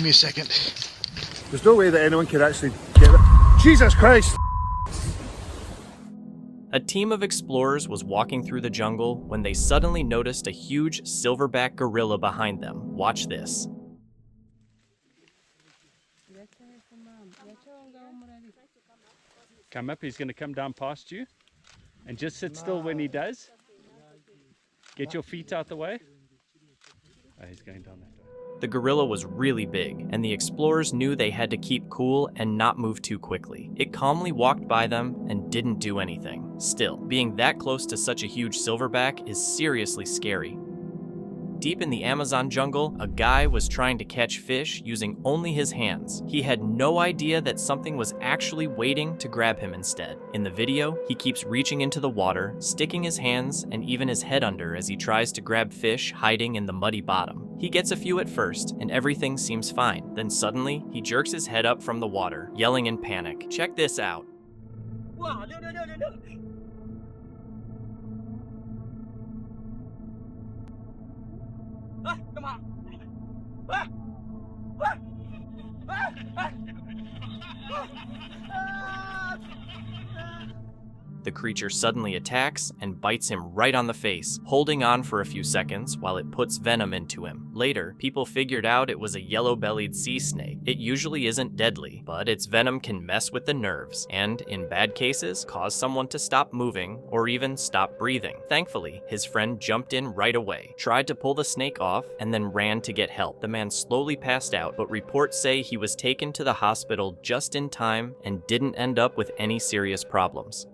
me a second. There's no way that anyone could actually get it. Jesus Christ! A team of explorers was walking through the jungle when they suddenly noticed a huge silverback gorilla behind them. Watch this. Come up, he's going to come down past you. And just sit still when he does. Get your feet out the way. Oh, he's going down that way. The gorilla was really big, and the explorers knew they had to keep cool and not move too quickly. It calmly walked by them and didn't do anything. Still, being that close to such a huge silverback is seriously scary. Deep in the Amazon jungle, a guy was trying to catch fish using only his hands. He had no idea that something was actually waiting to grab him instead. In the video, he keeps reaching into the water, sticking his hands and even his head under as he tries to grab fish hiding in the muddy bottom. He gets a few at first, and everything seems fine. Then suddenly, he jerks his head up from the water, yelling in panic. Check this out. Wow, no. Ah, come on. Ah! Ah! Ah! Ah! Ah! The creature suddenly attacks and bites him right on the face, holding on for a few seconds while it puts venom into him. Later, people figured out it was a yellow-bellied sea snake. It usually isn't deadly, but its venom can mess with the nerves and, in bad cases, cause someone to stop moving or even stop breathing. Thankfully, his friend jumped in right away, tried to pull the snake off, and then ran to get help. The man slowly passed out, but reports say he was taken to the hospital just in time and didn't end up with any serious problems.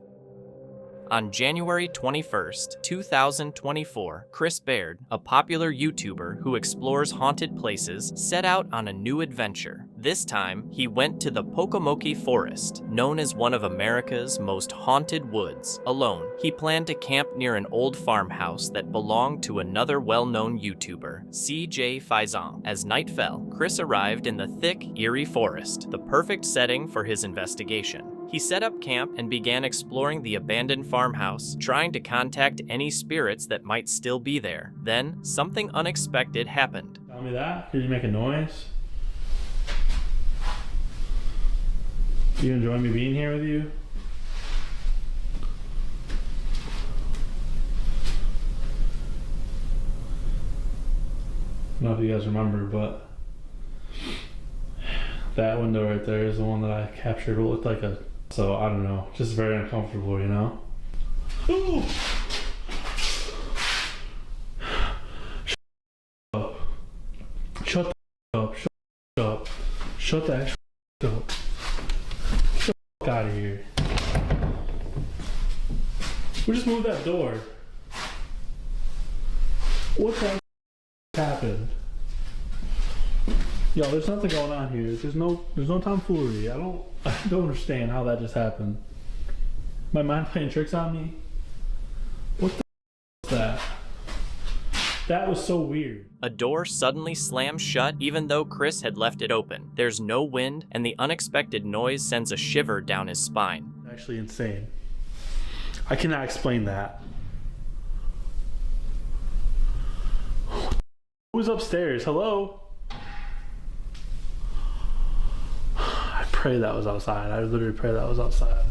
On January 21st, 2024, Chris Baird, a popular YouTuber who explores haunted places, set out on a new adventure. This time, he went to the Pocomoke Forest, known as one of America's most haunted woods. Alone, he planned to camp near an old farmhouse that belonged to another well-known YouTuber, CJ Faison. As night fell, Chris arrived in the thick, eerie forest, the perfect setting for his investigation. He set up camp and began exploring the abandoned farmhouse, trying to contact any spirits that might still be there. Then, something unexpected happened. Tell me that? Did you make a noise? Do you enjoy me being here with you? I don't know if you guys remember, but that window right there is the one that I captured. It looked like a... So, I don't know. Just very uncomfortable, you know? Ooh! Shut up. Shut up. Shut that up. Get the out of here. We just moved that door. What the happened? Yo, there's nothing going on here. There's no tomfoolery. I don't understand how that just happened. My mind playing tricks on me? What the was that? That was so weird. A door suddenly slams shut even though Chris had left it open. There's no wind, and the unexpected noise sends a shiver down his spine. Actually insane. I cannot explain that. Who's upstairs? Hello? I pray that was outside. I literally pray that was outside.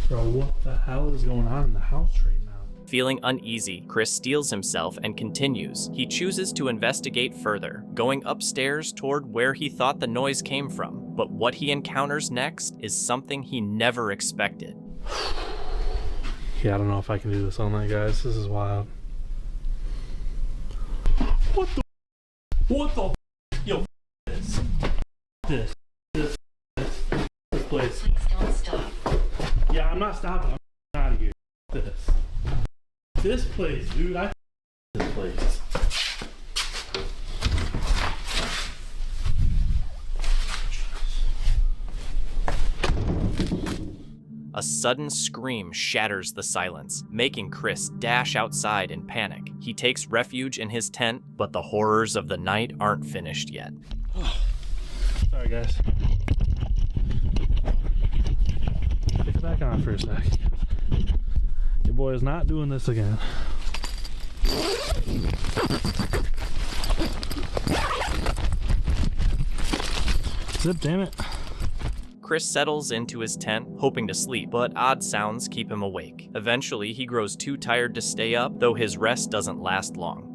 Bro, what the hell is going on in the house right now? Feeling uneasy, Chris steels himself and continues. He chooses to investigate further, going upstairs toward where he thought the noise came from. But what he encounters next is something he never expected. Yeah, I don't know if I can do this all night, guys. This is wild. What the? What the? Yo, this place. Don't stop. Yeah, I'm not stopping. I'm out of here. This place, dude. This place. A sudden scream shatters the silence, making Chris dash outside in panic. He takes refuge in his tent, but the horrors of the night aren't finished yet. Sorry, guys. Pick it back on for a sec. Your boy is not doing this again. Zip, damn it. Chris settles into his tent, hoping to sleep, but odd sounds keep him awake. Eventually, he grows too tired to stay up, though his rest doesn't last long.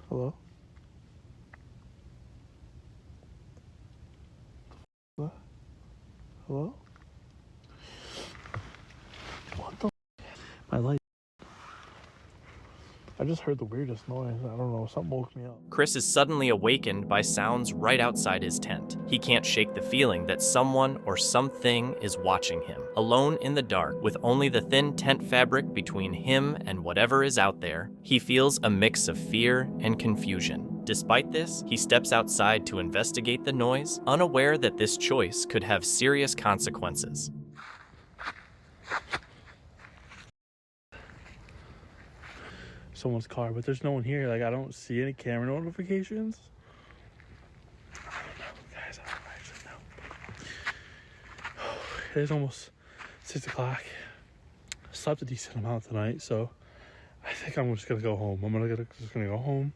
Hello? What? Hello? What the? My light. I just heard the weirdest noise. I don't know. Something woke me up. Chris is suddenly awakened by sounds right outside his tent. He can't shake the feeling that someone or something is watching him. Alone in the dark, with only the thin tent fabric between him and whatever is out there, he feels a mix of fear and confusion. Despite this, he steps outside to investigate the noise, unaware that this choice could have serious consequences. Someone's car, but there's no one here. Like, I don't see any camera notifications. I don't know, guys. I don't actually know. It is almost 6 o'clock. I slept a decent amount tonight, so I think I'm just gonna go home. Just gonna go home,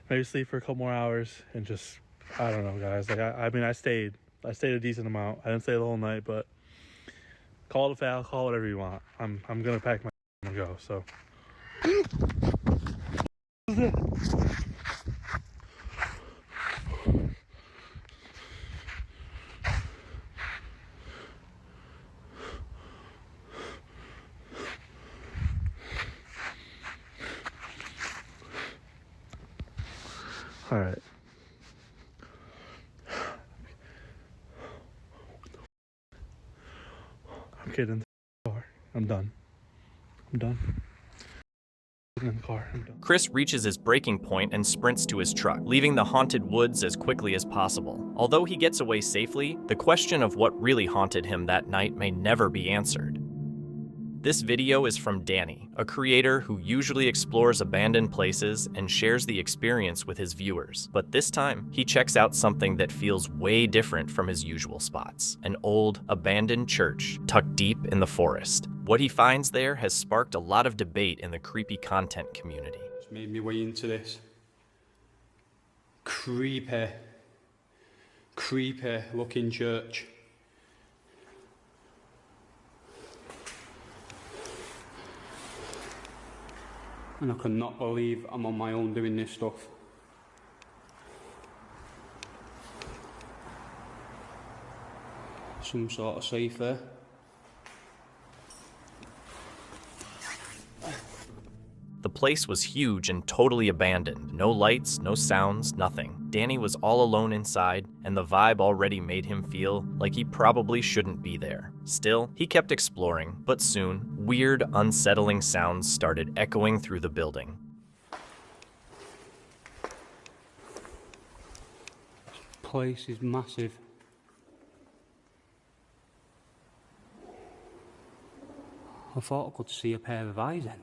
maybe sleep for a couple more hours, and just, I don't know, guys. Like, I mean, I stayed a decent amount. I didn't stay the whole night, but call it a foul, call whatever you want. I'm gonna pack my and go. So. What is it? All right. I'm getting in the car. I'm done. I'm done. In the car. I'm done. Chris reaches his breaking point and sprints to his truck, leaving the haunted woods as quickly as possible. Although he gets away safely, the question of what really haunted him that night may never be answered. This video is from Danny, a creator who usually explores abandoned places and shares the experience with his viewers. But this time, he checks out something that feels way different from his usual spots: an old, abandoned church tucked deep in the forest. What he finds there has sparked a lot of debate in the creepy content community. Just made me way into this creepy looking church. And I cannot believe I'm on my own doing this stuff. Some sort of safe there. The place was huge and totally abandoned. No lights, no sounds, nothing. Danny was all alone inside, and the vibe already made him feel like he probably shouldn't be there. Still, he kept exploring, but soon, weird, unsettling sounds started echoing through the building. This place is massive. I thought I could see a pair of eyes then.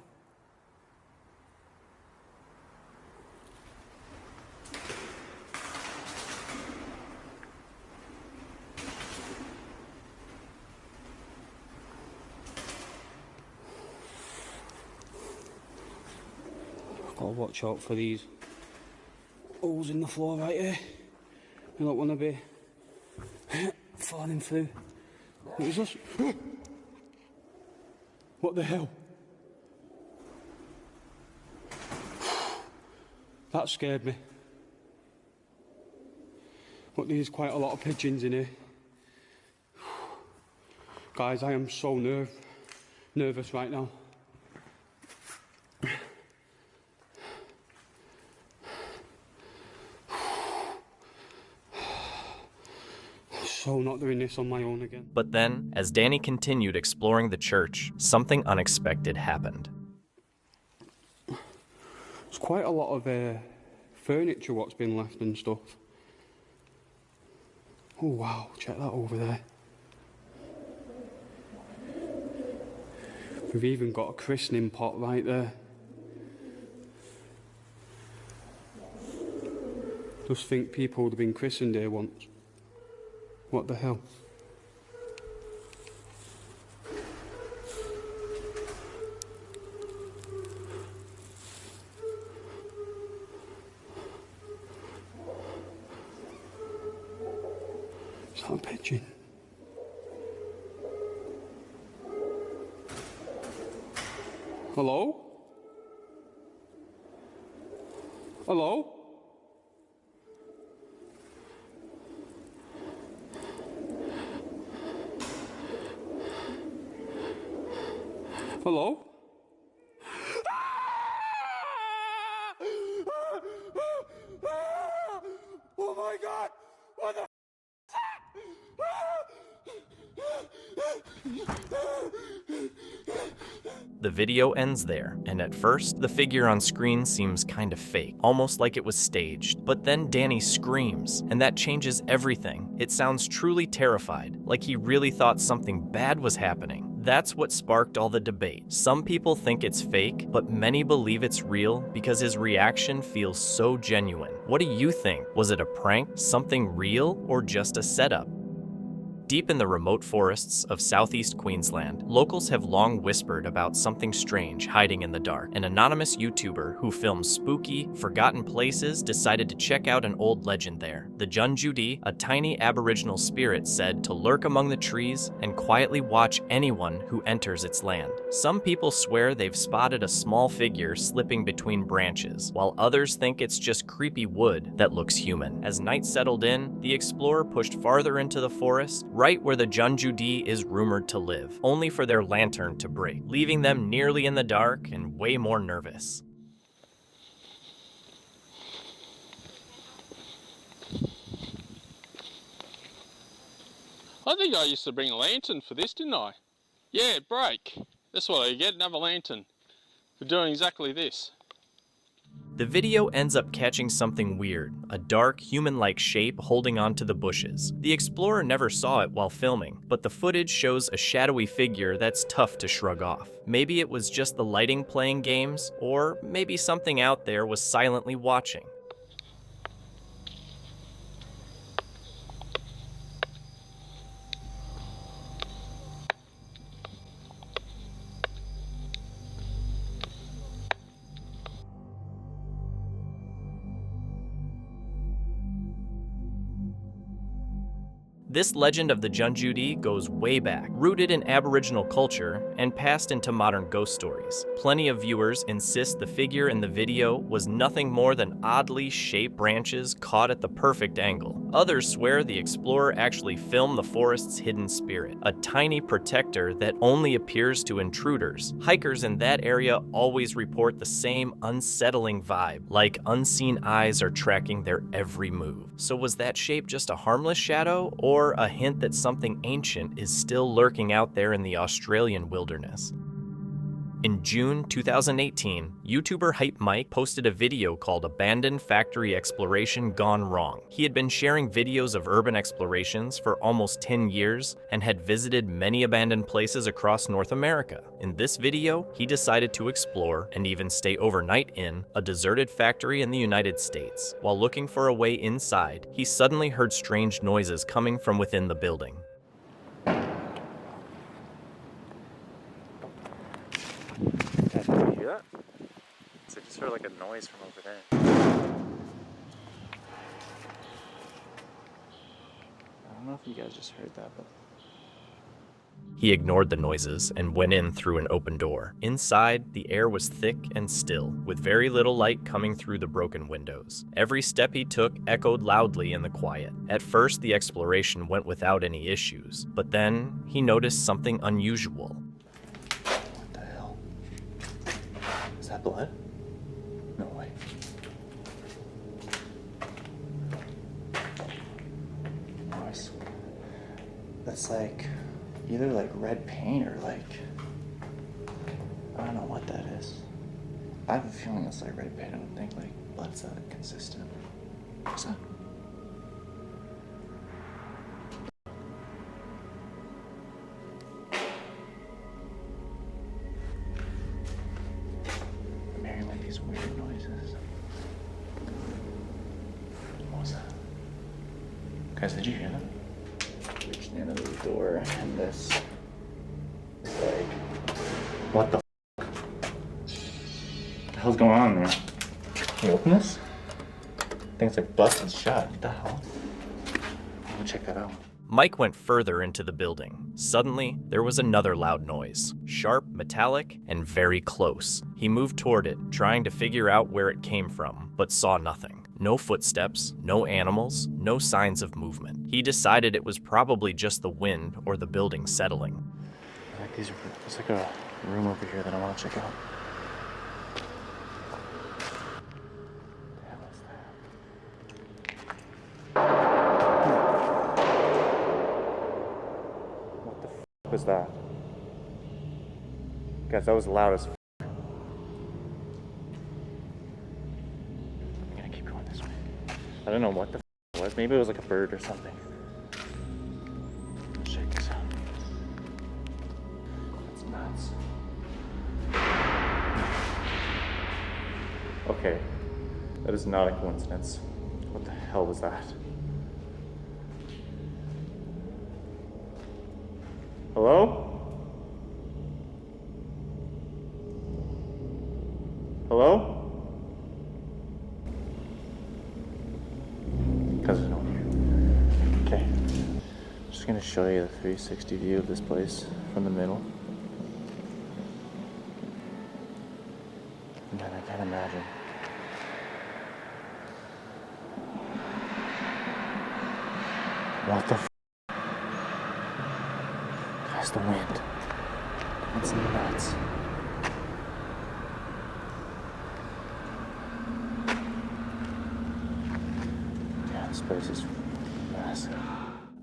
Gotta watch out for these holes in the floor right here. You don't want to be falling through. What is this? What the hell? That scared me. But there's quite a lot of pigeons in here. Guys, I am so nervous right now. So not doing this on my own again. But then, as Danny continued exploring the church, something unexpected happened. There's quite a lot of furniture what's been left and stuff. Oh wow, check that over there. We've even got a christening pot right there. Just think people would have been christened here once. What the hell? I'm pitching. Hello? Hello? Hello? Oh my God! What the The video ends there, and at first, the figure on screen seems kind of fake, almost like it was staged. But then Danny screams, and that changes everything. It sounds truly terrified, like he really thought something bad was happening. That's what sparked all the debate. Some people think it's fake, but many believe it's real because his reaction feels so genuine. What do you think? Was it a prank, something real, or just a setup? Deep in the remote forests of southeast Queensland, locals have long whispered about something strange hiding in the dark. An anonymous YouTuber who films spooky, forgotten places decided to check out an old legend there. The Junjudi, a tiny aboriginal spirit said to lurk among the trees and quietly watch anyone who enters its land. Some people swear they've spotted a small figure slipping between branches, while others think it's just creepy wood that looks human. As night settled in, the explorer pushed farther into the forest, right where the Junjudi is rumored to live, only for their lantern to break, leaving them nearly in the dark and way more nervous. I think I used to bring a lantern for this, didn't I? Yeah, it broke. That's what I get, another lantern for doing exactly this. The video ends up catching something weird, a dark, human-like shape holding onto the bushes. The explorer never saw it while filming, but the footage shows a shadowy figure that's tough to shrug off. Maybe it was just the lighting playing games, or maybe something out there was silently watching. This legend of the Junjudi goes way back, rooted in Aboriginal culture and passed into modern ghost stories. Plenty of viewers insist the figure in the video was nothing more than oddly shaped branches caught at the perfect angle. Others swear the explorer actually filmed the forest's hidden spirit, a tiny protector that only appears to intruders. Hikers in that area always report the same unsettling vibe, like unseen eyes are tracking their every move. So was that shape just a harmless shadow, or a hint that something ancient is still lurking out there in the Australian wilderness? In June 2018, YouTuber Hype Mike posted a video called Abandoned Factory Exploration Gone Wrong. He had been sharing videos of urban explorations for almost 10 years and had visited many abandoned places across North America. In this video, he decided to explore and even stay overnight in a deserted factory in the United States. While looking for a way inside, he suddenly heard strange noises coming from within the building. Did you hear that? So I just heard like a noise from over there. I don't know if you guys just heard that, but... He ignored the noises and went in through an open door. Inside, the air was thick and still, with very little light coming through the broken windows. Every step he took echoed loudly in the quiet. At first, the exploration went without any issues, but then he noticed something unusual. What the hell? Is that blood? No way. Noise. That's like either like red paint or like, I don't know what that is. I have a feeling it's like red paint. I don't think like blood's that consistent. What's that? I'm hearing like these weird noises. What was that? Guys, did you hear that? Reached the end of the door and this is like, what the f? What the hell's going on there? Can you open this? I think it's like busted shut. What the hell? I'll go check that out. Mike went further into the building. Suddenly, there was another loud noise. Sharp, metallic, and very close. He moved toward it, trying to figure out where it came from, but saw nothing. No footsteps, no animals, no signs of movement. He decided it was probably just the wind or the building settling. There's like a room over here that I want to check out. What the f was that? Guys, that was loud as f. I'm gonna keep going this way. I don't know what the f it was. Maybe it was like a bird or something. Check this out. That's nuts. Okay, that is not a coincidence. What the hell was that? Hello? Hello? Because there's no one here. Okay. I'm just gonna show you the 360 view of this place from the middle. Man, I can't imagine. What the f? That's the wind. That's nuts. Yeah, this place is massive.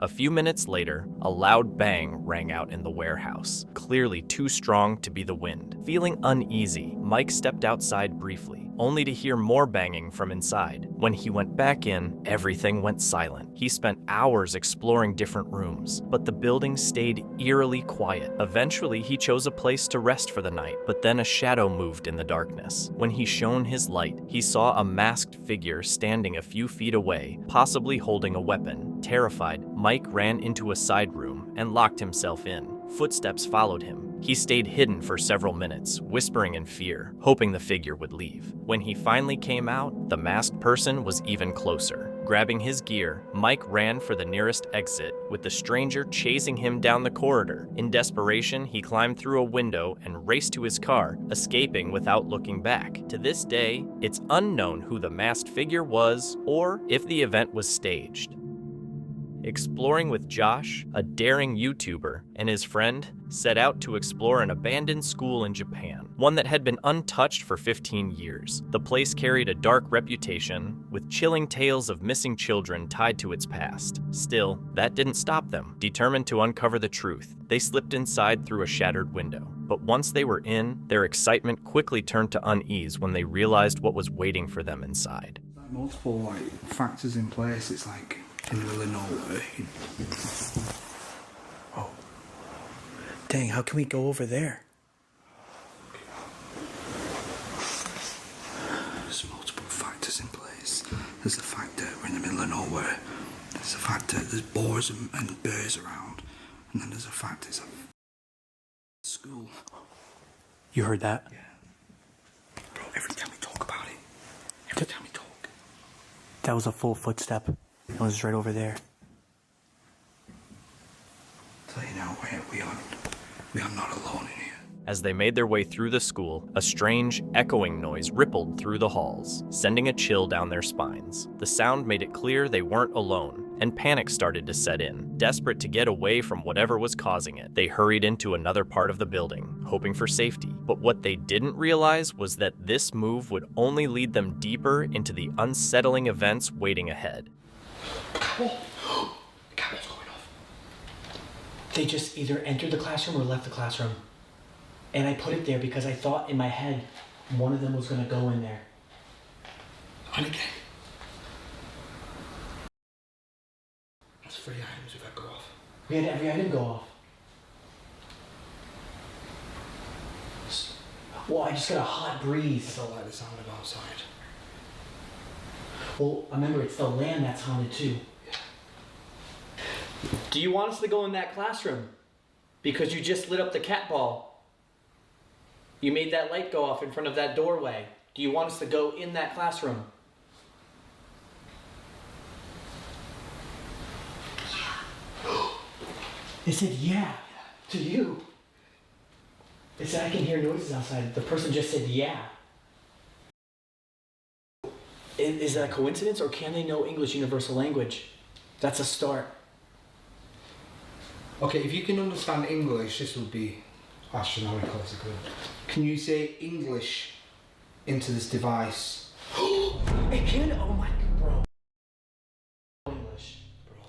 A few minutes later, a loud bang rang out in the warehouse, clearly too strong to be the wind. Feeling uneasy, Mike stepped outside briefly, only to hear more banging from inside. When he went back in, everything went silent. He spent hours exploring different rooms, but the building stayed eerily quiet. Eventually, he chose a place to rest for the night, but then a shadow moved in the darkness. When he shone his light, he saw a masked figure standing a few feet away, possibly holding a weapon. Terrified, Mike ran into a side room and locked himself in. Footsteps followed him. He stayed hidden for several minutes, whispering in fear, hoping the figure would leave. When he finally came out, the masked person was even closer. Grabbing his gear, Mike ran for the nearest exit, with the stranger chasing him down the corridor. In desperation, he climbed through a window and raced to his car, escaping without looking back. To this day, it's unknown who the masked figure was or if the event was staged. Exploring with Josh, a daring YouTuber, and his friend set out to explore an abandoned school in Japan, one that had been untouched for 15 years. The place carried a dark reputation, with chilling tales of missing children tied to its past. Still, that didn't stop them. Determined to uncover the truth, they slipped inside through a shattered window. But once they were in, their excitement quickly turned to unease when they realized what was waiting for them inside. Multiple factors in place. It's like in the middle of nowhere. Oh. Dang, how can we go over there? There's multiple factors in place. There's the fact that we're in the middle of nowhere. There's the fact that there's boars and bears around. And then there's the fact it's a school. You heard that? Yeah. Bro, every time we talk about it, every time we talk. That was a full footstep. It was right over there. So you know, we are not alone in here. As they made their way through the school, a strange, echoing noise rippled through the halls, sending a chill down their spines. The sound made it clear they weren't alone, and panic started to set in. Desperate to get away from whatever was causing it, they hurried into another part of the building, hoping for safety. But what they didn't realize was that this move would only lead them deeper into the unsettling events waiting ahead. Oh, the cable's going off. They just either entered the classroom or left the classroom. And I put it there because I thought in my head one of them was going to go in there. And again. That's 3 items we've had go off. We had every item go off. Well, I just got a hot breeze. I felt like the sound of outside. Well, remember, it's the land that's haunted too. Do you want us to go in that classroom? Because you just lit up the cat ball. You made that light go off in front of that doorway. Do you want us to go in that classroom? It said, yeah, to you. It said, I can hear noises outside. The person just said, yeah. Is that a coincidence, or can they know English universal language? That's a start. Okay, if you can understand English, this would be astronomical if you could. Can you say English into this device? It can? Oh my, bro. English. Bro.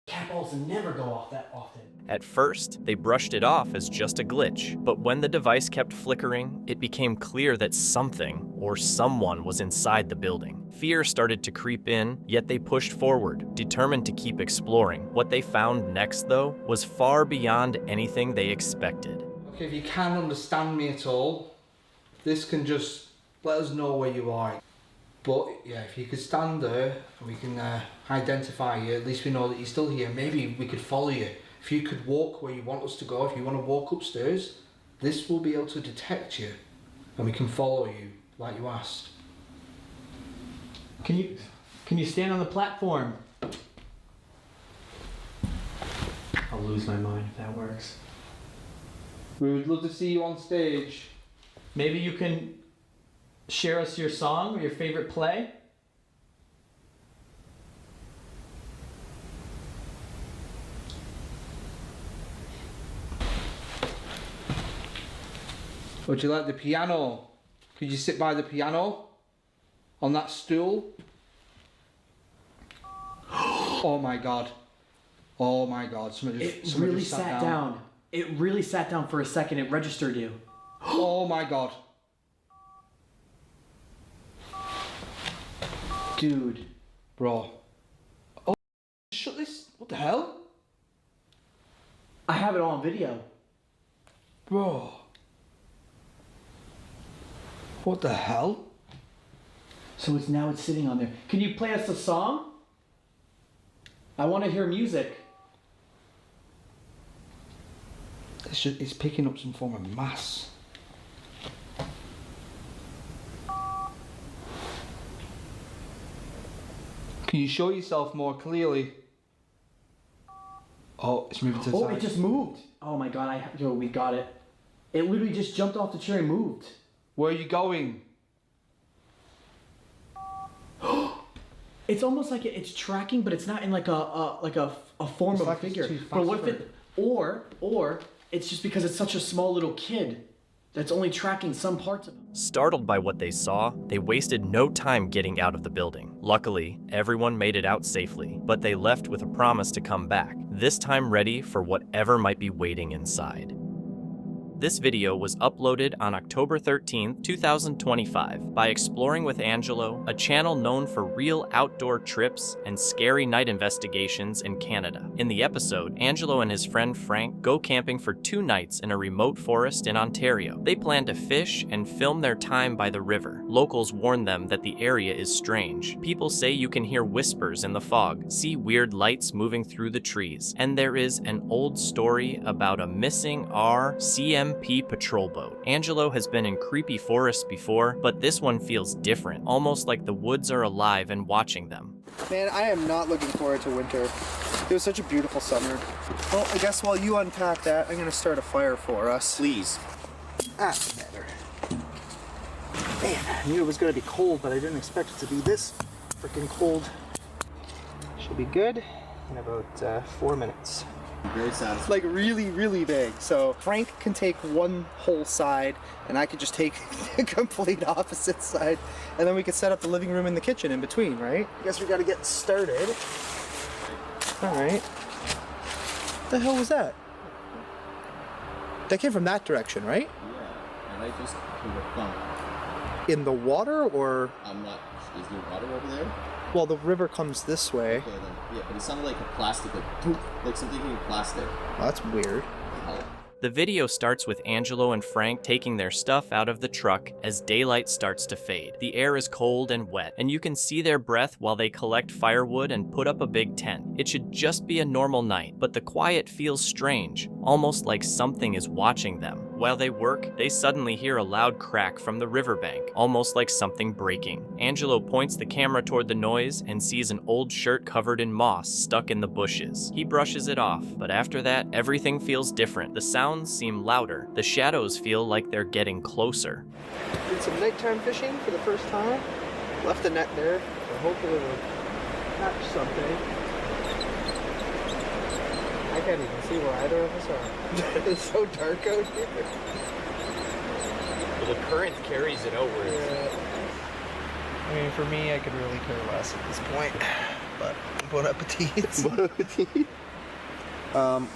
Cat balls never go off that often. At first, they brushed it off as just a glitch, but when the device kept flickering, it became clear that something or someone was inside the building. Fear started to creep in, yet they pushed forward, determined to keep exploring. What they found next, though, was far beyond anything they expected. Okay, if you can understand me at all, this can just let us know where you are. But yeah, if you could stand there and we can identify you, at least we know that you're still here. Maybe we could follow you. If you could walk where you want us to go, if you want to walk upstairs, this will be able to detect you and we can follow you like you asked. Can you stand on the platform? I'll lose my mind if that works. We would love to see you on stage. Maybe you can share us your song or your favorite play? Would you like the piano? Could you sit by the piano? On that stool? Oh my god. Oh my god. It really sat down. It really sat down for a second. It registered you. Oh my god. Dude. Bro. Oh, shut this. What the hell? I have it all on video. Bro. What the hell? So it's sitting on there. Can you play us a song? I want to hear music. It's picking up some form of mass. Can you show yourself more clearly? Oh, it's moving to the side. Oh, it just moved. Oh my god, we got it. It literally just jumped off the chair and moved. Where are you going? It's almost like it's tracking, but it's not in like a form of a figure. But what if it, or it's just because it's such a small little kid that's only tracking some parts of him. Startled by what they saw, they wasted no time getting out of the building. Luckily, everyone made it out safely, but they left with a promise to come back, this time ready for whatever might be waiting inside. This video was uploaded on October 13, 2025 by Exploring with Angelo, a channel known for real outdoor trips and scary night investigations in Canada. In the episode, Angelo and his friend Frank go camping for 2 nights in a remote forest in Ontario. They plan to fish and film their time by the river. Locals warn them that the area is strange. People say you can hear whispers in the fog, see weird lights moving through the trees, and there is an old story about a missing CMP patrol boat. Angelo has been in creepy forests before, but this one feels different, almost like the woods are alive and watching them. Man, I am not looking forward to winter. It was such a beautiful summer. Well, I guess while you unpack that, I'm gonna start a fire for us. Please. That's better. Man, I knew it was gonna be cold, but I didn't expect it to be this freaking cold. Should be good in about 4 minutes. Very satisfying. Like really, really big. So Frank can take one whole side, and I could just take the complete opposite side, and then we could set up the living room and the kitchen in between, right? I guess we gotta get started. All right. What the hell was that? That came from that direction, right? Yeah, and I just heard a thump. In the water, or? I'm not. Is there water over there? Well, the river comes this way. Okay, then. Yeah, but it sounded like a plastic, like poop, like something hitting plastic. Well, that's weird. The video starts with Angelo and Frank taking their stuff out of the truck as daylight starts to fade. The air is cold and wet, and you can see their breath while they collect firewood and put up a big tent. It should just be a normal night, but the quiet feels strange, almost like something is watching them. While they work, they suddenly hear a loud crack from the riverbank, almost like something breaking. Angelo points the camera toward the noise and sees an old shirt covered in moss stuck in the bushes. He brushes it off, but after that, everything feels different. The sounds seem louder. The shadows feel like they're getting closer. Did some nighttime fishing for the first time. Left the net there. So hopefully we'll catch something. I can't even see where either of us are. It's so dark out here. Well, the current carries it outwards. Yeah. I mean, for me, I could really care less at this point. But bon appetit. Bon appetit.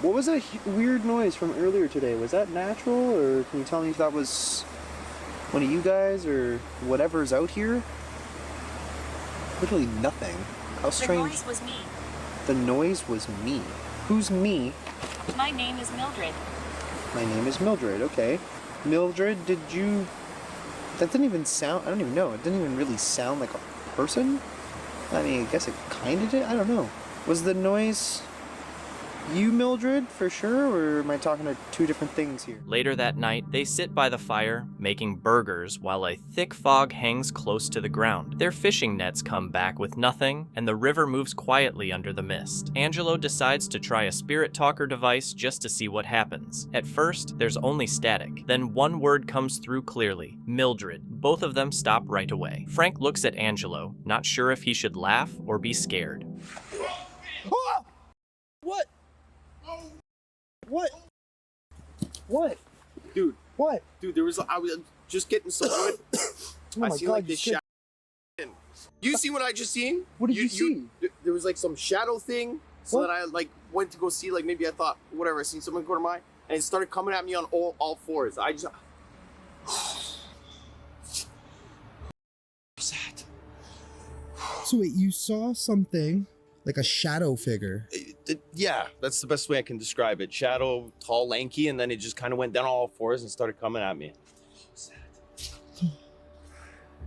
What was that weird noise from earlier today? Was that natural, or can you tell me if that was one of you guys or whatever's out here? Literally nothing. How strange. The noise was me. The noise was me. Who's me? My name is Mildred. My name is Mildred, okay. Mildred, did you... That didn't even sound... I don't even know. It didn't even really sound like a person? I mean, I guess it kind of did. I don't know. Was the noise... you, Mildred, for sure, or am I talking to two different things here? Later that night, they sit by the fire, making burgers while a thick fog hangs close to the ground. Their fishing nets come back with nothing, and the river moves quietly under the mist. Angelo decides to try a spirit talker device just to see what happens. At first, there's only static. Then one word comes through clearly, Mildred. Both of them stop right away. Frank looks at Angelo, not sure if he should laugh or be scared. What? What? What? Dude. What? Dude, I was just getting some wood. Oh my I see God, like this you shadow. You see what I just seen? What did you see? There was like some shadow thing. So What? then I like went to go see, like maybe I thought, whatever, I seen someone go to mine, and it started coming at me on all fours. I just... What's that? So wait, you saw something like a shadow figure? Yeah, that's the best way I can describe it. Shadow, tall, lanky, and then it just kind of went down all fours and started coming at me.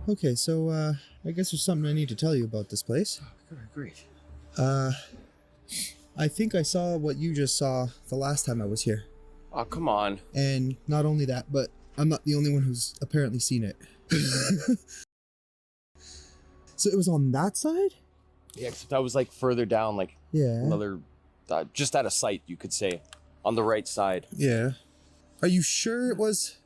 Okay, so I guess there's something I need to tell you about this place. Great. I think I saw what you just saw the last time I was here. Oh, come on. And not only that, but I'm not the only one who's apparently seen it. So it was on that side? Yeah, except I was like further down, like another, just out of sight, you could say, on the right side. Yeah. Are you sure it was,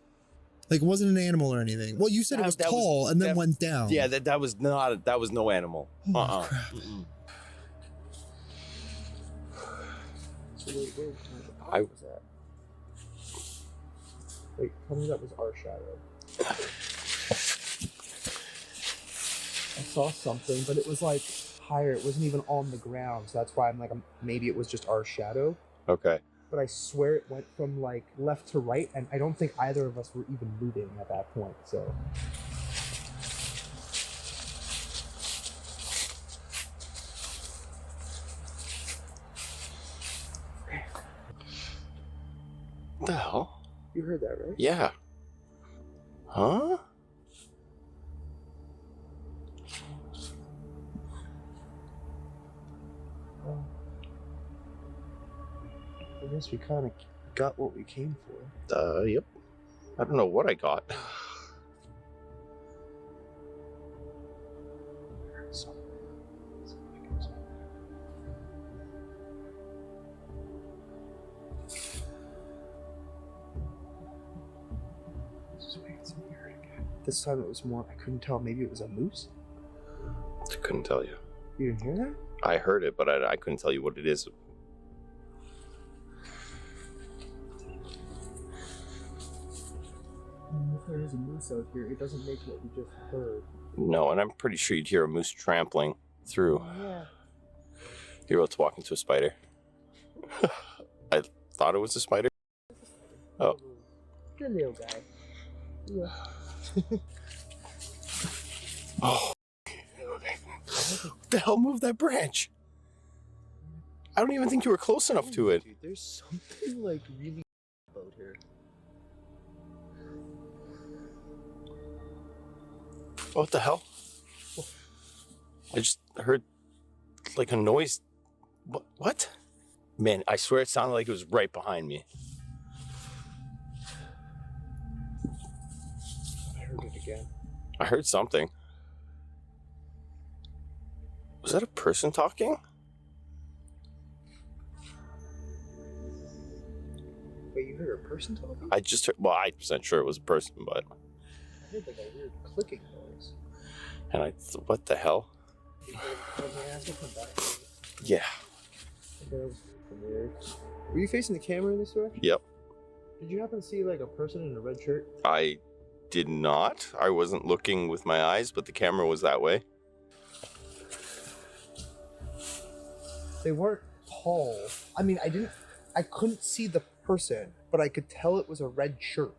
like, it wasn't an animal or anything? Well, you said it was tall and then went down. Yeah, that was no animal. Oh, crap. I Wait, tell me that was our shadow. I saw something, but it was like higher. It wasn't even on the ground, so that's why I'm like, maybe it was just our shadow. Okay. But I swear it went from like left to right, and I don't think either of us were even moving at that point. So. What the hell? You heard that, right? Yeah. Huh? Well, I guess we kind of got what we came for. Yep. I don't know what I got. This time it was more, I couldn't tell, maybe it was a moose? I couldn't tell you. You didn't hear that? I heard it, but I couldn't tell you what it is. If there is a moose out here, it doesn't make what we just heard. No, and I'm pretty sure you'd hear a moose trampling through. Yeah. You're about to walk into a spider. I thought it was a spider. Oh. Good little guy. Yeah. Oh. What the hell moved that branch? I don't even think you were close enough to it. Dude, there's something like really about here. What the hell? I just heard like a noise. What? Man, I swear it sounded like it was right behind me. heard it again. I heard something. Was that a person talking? Wait, you heard a person talking? I just heard, well, I'm sure it was a person, but. I heard like a weird clicking noise. And what the hell? Yeah. Weird. Were you facing the camera in this direction? Yep. Did you happen to see like a person in a red shirt? I did not. I wasn't looking with my eyes, but the camera was that way. They weren't tall. I mean, I couldn't see the person, but I could tell it was a red shirt.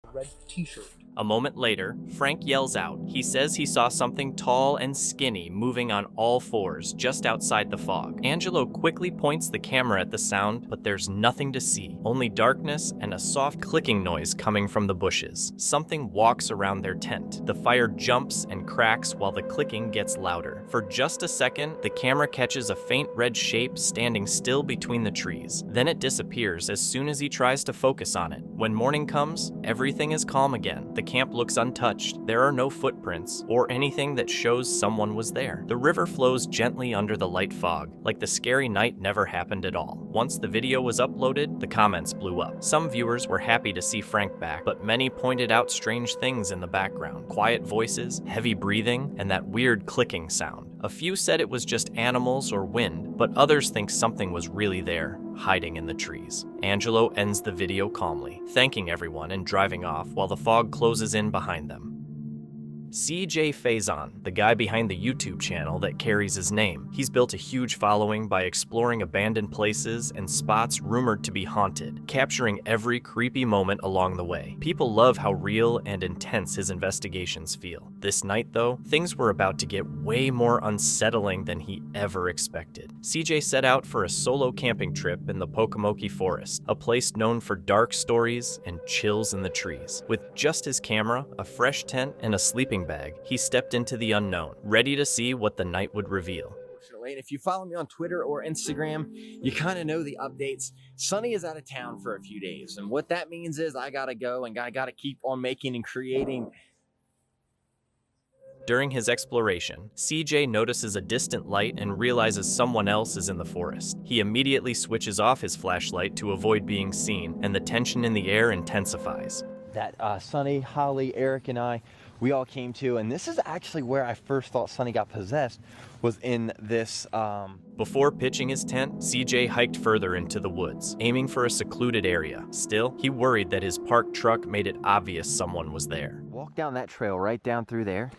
A red t-shirt. A moment later, Frank yells out. He says he saw something tall and skinny moving on all fours just outside the fog. Angelo quickly points the camera at the sound, but there's nothing to see. Only darkness and a soft clicking noise coming from the bushes. Something walks around their tent. The fire jumps and cracks while the clicking gets louder. For just a second, the camera catches a faint red shape standing still between the trees. Then it disappears as soon as he tries to focus on it. When morning comes, everything is calm again. The camp looks untouched. There are no footprints or anything that shows someone was there. The river flows gently under the light fog, like the scary night never happened at all. Once the video was uploaded, the comments blew up. Some viewers were happy to see Frank back, but many pointed out strange things in the background. Quiet voices, heavy breathing, and that weird clicking sound. A few said it was just animals or wind, but others think something was really there, hiding in the trees. Angelo ends the video calmly, thanking everyone and driving off while the fog closes in behind them. CJ Faison, the guy behind the YouTube channel that carries his name. He's built a huge following by exploring abandoned places and spots rumored to be haunted, capturing every creepy moment along the way. People love how real and intense his investigations feel. This night, though, things were about to get way more unsettling than he ever expected. CJ set out for a solo camping trip in the Pocomoke Forest, a place known for dark stories and chills in the trees. With just his camera, a fresh tent, and a sleeping bag, he stepped into the unknown, ready to see what the night would reveal. And if you follow me on Twitter or Instagram, you kind of know the updates. Sonny is out of town for a few days, and what that means is I gotta go and I gotta keep on making and creating. During his exploration, CJ notices a distant light and realizes someone else is in the forest. He immediately switches off his flashlight to avoid being seen, and the tension in the air intensifies. That Sonny, Holly, Eric, and we all came to, and this is actually where I first thought Sonny got possessed, was in this, Before pitching his tent, CJ hiked further into the woods, aiming for a secluded area. Still, he worried that his parked truck made it obvious someone was there. Walk down that trail right down through there.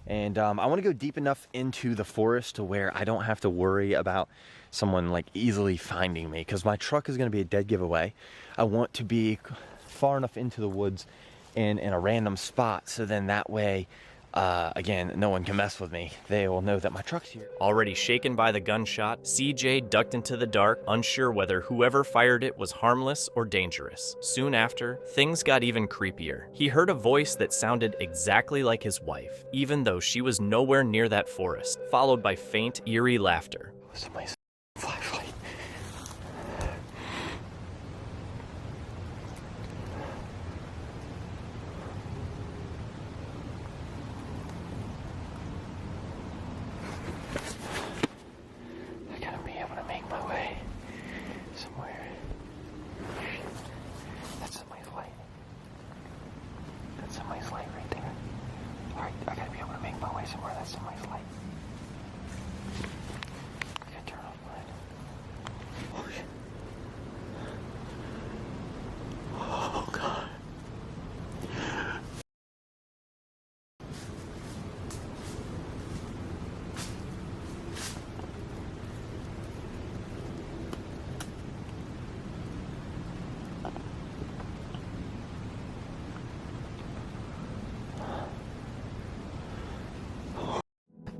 And I want to go deep enough into the forest to where I don't have to worry about someone like easily finding me, because my truck is going to be a dead giveaway. I want to be far enough into the woods in a random spot, so then that way, again, no one can mess with me. They will know that my truck's here. Already shaken by the gunshot, CJ ducked into the dark, unsure whether whoever fired it was harmless or dangerous. Soon after, things got even creepier. He heard a voice that sounded exactly like his wife, even though she was nowhere near that forest, followed by faint, eerie laughter. Somebody's flashlight.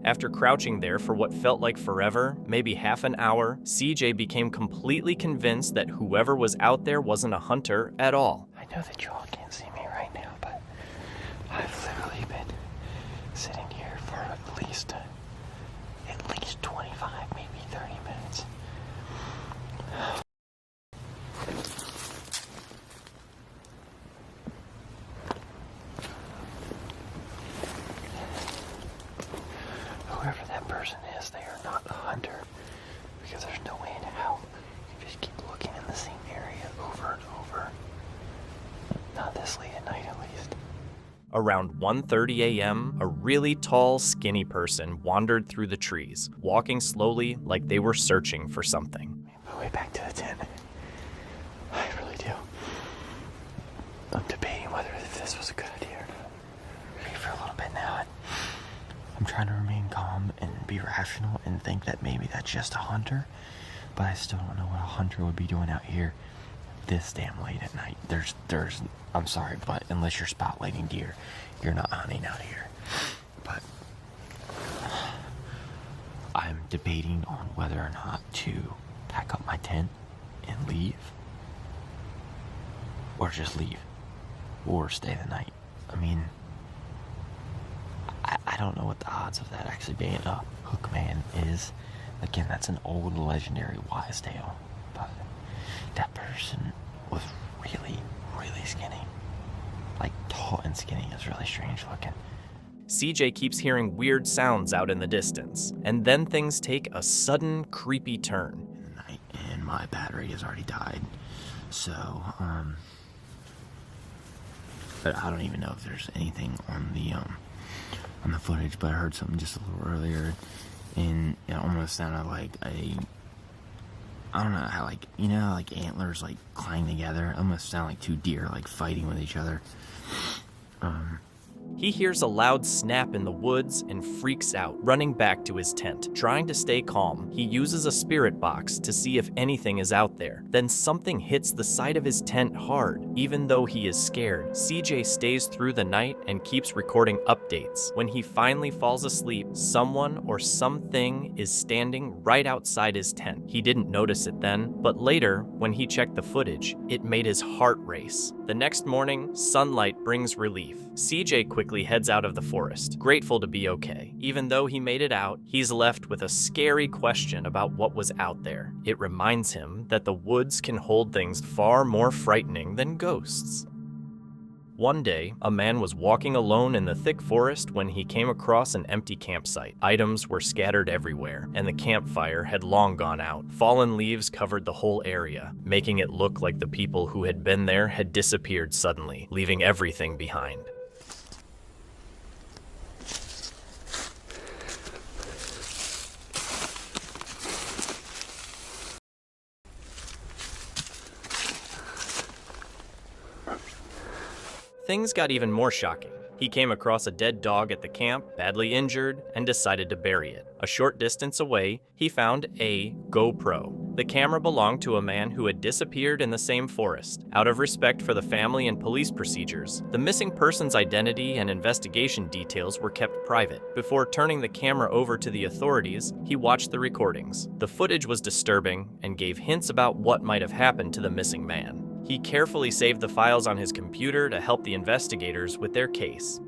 After crouching there for what felt like forever, maybe half an hour, CJ became completely convinced that whoever was out there wasn't a hunter at all. I know that you all can't see me right now, but I've literally been sitting here for at least 25, maybe 30 minutes. this late at night at least. Around 1:30 a.m., a really tall, skinny person wandered through the trees, walking slowly like they were searching for something. My way back to the tent. I really do. I'm debating whether this was a good idea or not. Maybe for a little bit now. I'm trying to remain calm and be rational and think that maybe that's just a hunter, but I still don't know what a hunter would be doing out here this damn late at night. I'm sorry, but unless you're spotlighting deer, you're not hunting out here. But I'm debating on whether or not to pack up my tent and leave, or just leave, or stay the night. I mean, I don't know what the odds of that actually being a hook man is. Again, that's an old legendary wise tale, but that person was really, really skinny. Like, tall and skinny is really strange looking. CJ keeps hearing weird sounds out in the distance, and then things take a sudden, creepy turn. And my battery has already died, so, but I don't even know if there's anything on the footage, but I heard something just a little earlier, and it almost sounded like I don't know how, like, you know, like antlers like clang together. It almost sound like two deer like fighting with each other. He hears a loud snap in the woods and freaks out, running back to his tent. Trying to stay calm, he uses a spirit box to see if anything is out there. Then something hits the side of his tent hard. Even though he is scared, CJ stays through the night and keeps recording updates. When he finally falls asleep, someone or something is standing right outside his tent. He didn't notice it then, but later, when he checked the footage, it made his heart race. The next morning, sunlight brings relief. CJ quickly heads out of the forest, grateful to be okay. Even though he made it out, he's left with a scary question about what was out there. It reminds him that the woods can hold things far more frightening than ghosts. One day, a man was walking alone in the thick forest when he came across an empty campsite. Items were scattered everywhere, and the campfire had long gone out. Fallen leaves covered the whole area, making it look like the people who had been there had disappeared suddenly, leaving everything behind. Things got even more shocking. He came across a dead dog at the camp, badly injured, and decided to bury it. A short distance away, he found a GoPro. The camera belonged to a man who had disappeared in the same forest. Out of respect for the family and police procedures, the missing person's identity and investigation details were kept private. Before turning the camera over to the authorities, he watched the recordings. The footage was disturbing and gave hints about what might have happened to the missing man. He carefully saved the files on his computer to help the investigators with their case.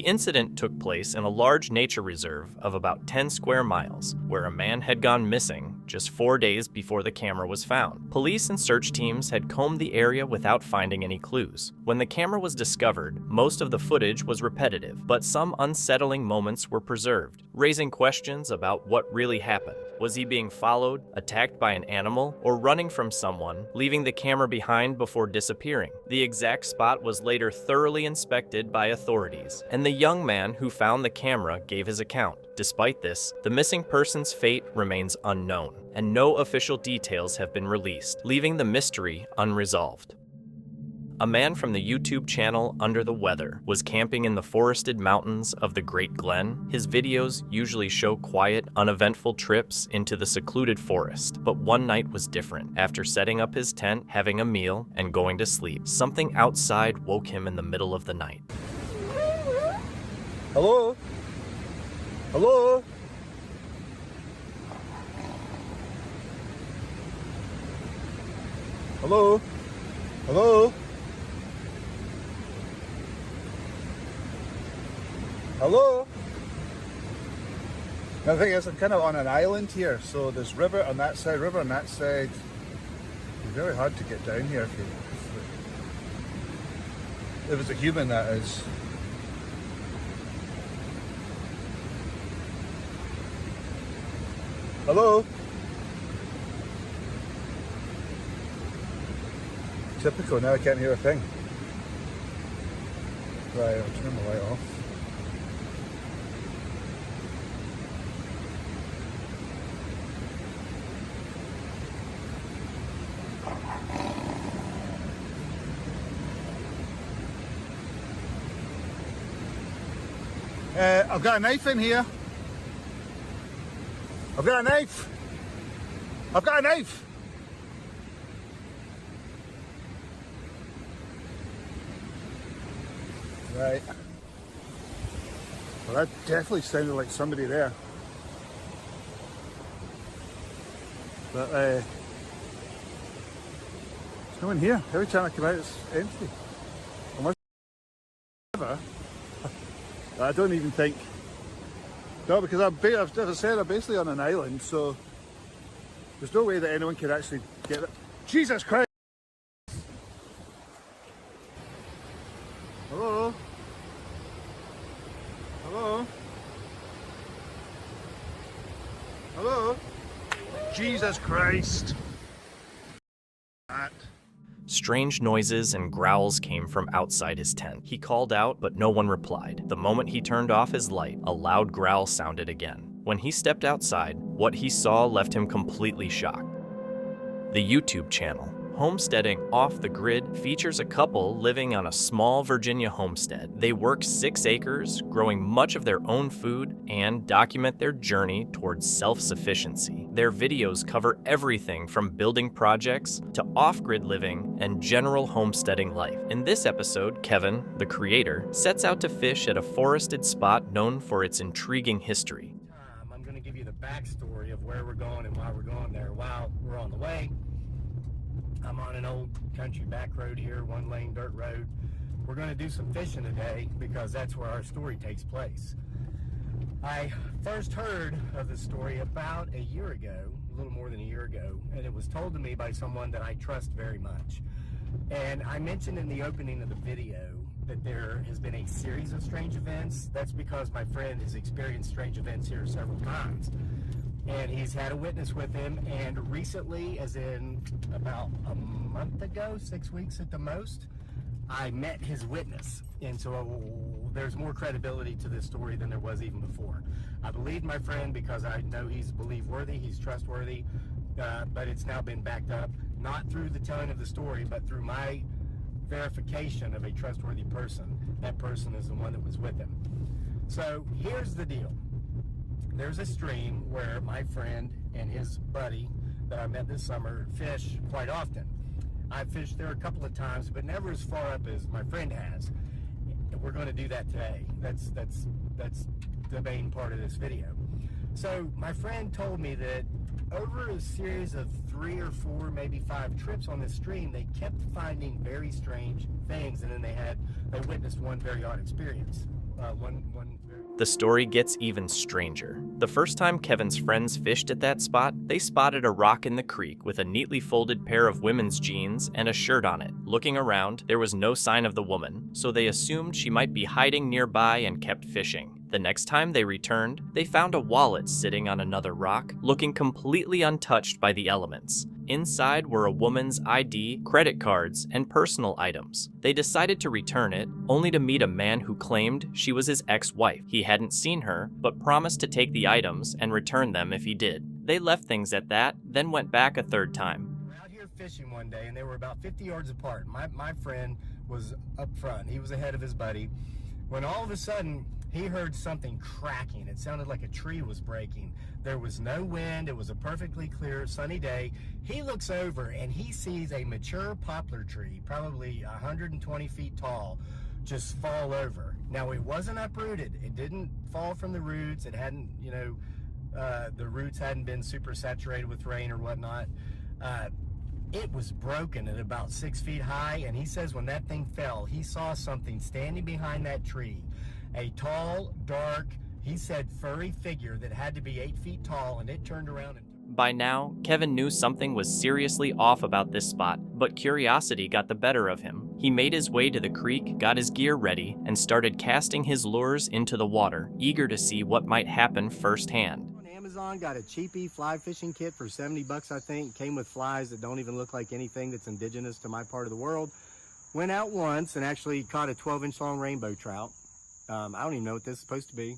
incident took place in a large nature reserve of about 10 square miles, where a man had gone missing just 4 days before the camera was found. Police and search teams had combed the area without finding any clues. When the camera was discovered, most of the footage was repetitive, but some unsettling moments were preserved, raising questions about what really happened. Was he being followed, attacked by an animal, or running from someone, leaving the camera behind before disappearing? The exact spot was later thoroughly inspected by authorities, and the young man who found the camera gave his account. Despite this, the missing person's fate remains unknown, and no official details have been released, leaving the mystery unresolved. A man from the YouTube channel Under the Weather was camping in the forested mountains of the Great Glen. His videos usually show quiet, uneventful trips into the secluded forest, but one night was different. After setting up his tent, having a meal, and going to sleep, something outside woke him in the middle of the night. Hello? Hello? Hello? Hello? Hello? Now the thing is, I'm kind of on an island here, so there's river on that side, river on that side. It's very hard to get down here if it's a human, that is. Hello? Typical, now I can't hear a thing. Right, I'll turn the light off. I've got a knife in here. I've got a knife. I've got a knife. Right. Well, that definitely sounded like somebody there. But there's no one here. Every time I come out, it's empty. Unless I don't even think. No, because as I said, I'm basically on an island, so there's no way that anyone could actually get it. Jesus Christ! Hello? Hello? Hello? Jesus Christ! Strange noises and growls came from outside his tent. He called out, but no one replied. The moment he turned off his light, a loud growl sounded again. When he stepped outside, what he saw left him completely shocked. The YouTube channel, Homesteading Off the Grid, features a couple living on a small Virginia homestead. They work 6 acres, growing much of their own food, and document their journey towards self-sufficiency. Their videos cover everything from building projects to off-grid living and general homesteading life. In this episode, Kevin, the creator, sets out to fish at a forested spot known for its intriguing history. I'm going to give you the backstory of where we're going and why we're going there. While we're on the way, I'm on an old country back road here, 1-lane dirt road. We're going to do some fishing today because that's where our story takes place. I first heard of the story about a year ago, a little more than a year ago, and it was told to me by someone that I trust very much. And I mentioned in the opening of the video that there has been a series of strange events. That's because my friend has experienced strange events here several times. And he's had a witness with him, and recently, as in about a month ago, 6 weeks at the most, I met his witness. And so there's more credibility to this story than there was even before. I believe my friend because I know he's believe-worthy, he's trustworthy, but it's now been backed up, not through the telling of the story, but through my verification of a trustworthy person. That person is the one that was with him. So here's the deal. There's a stream where my friend and his buddy that I met this summer fish quite often. I've fished there a couple of times, but never as far up as my friend has. And we're going to do that today. That's the main part of this video. So my friend told me that over a series of 3 or 4, maybe 5 trips on this stream, they kept finding very strange things, and then they witnessed one very odd experience. The story gets even stranger. The first time Kevin's friends fished at that spot, they spotted a rock in the creek with a neatly folded pair of women's jeans and a shirt on it. Looking around, there was no sign of the woman, so they assumed she might be hiding nearby and kept fishing. The next time they returned, they found a wallet sitting on another rock, looking completely untouched by the elements. Inside were a woman's ID, credit cards, and personal items. They decided to return it, only to meet a man who claimed she was his ex-wife. He hadn't seen her, but promised to take the items and return them if he did. They left things at that, then went back a third time. We were out here fishing one day, and they were about 50 yards apart. My friend was up front. He was ahead of his buddy. When all of a sudden, he heard something cracking. It sounded like a tree was breaking. There was no wind. It was a perfectly clear, sunny day. He looks over and he sees a mature poplar tree, probably 120 feet tall, just fall over. Now, it wasn't uprooted. It didn't fall from the roots. It hadn't, the roots hadn't been super saturated with rain or whatnot. It was broken at about 6 feet high, and he says when that thing fell, he saw something standing behind that tree. A tall, dark, he said furry figure that had to be 8 feet tall, and it turned around and... By now, Kevin knew something was seriously off about this spot, but curiosity got the better of him. He made his way to the creek, got his gear ready, and started casting his lures into the water, eager to see what might happen firsthand. On Amazon, got a cheapy fly fishing kit for 70 bucks, I think. Came with flies that don't even look like anything that's indigenous to my part of the world. Went out once and actually caught a 12-inch long rainbow trout. I don't even know what this is supposed to be.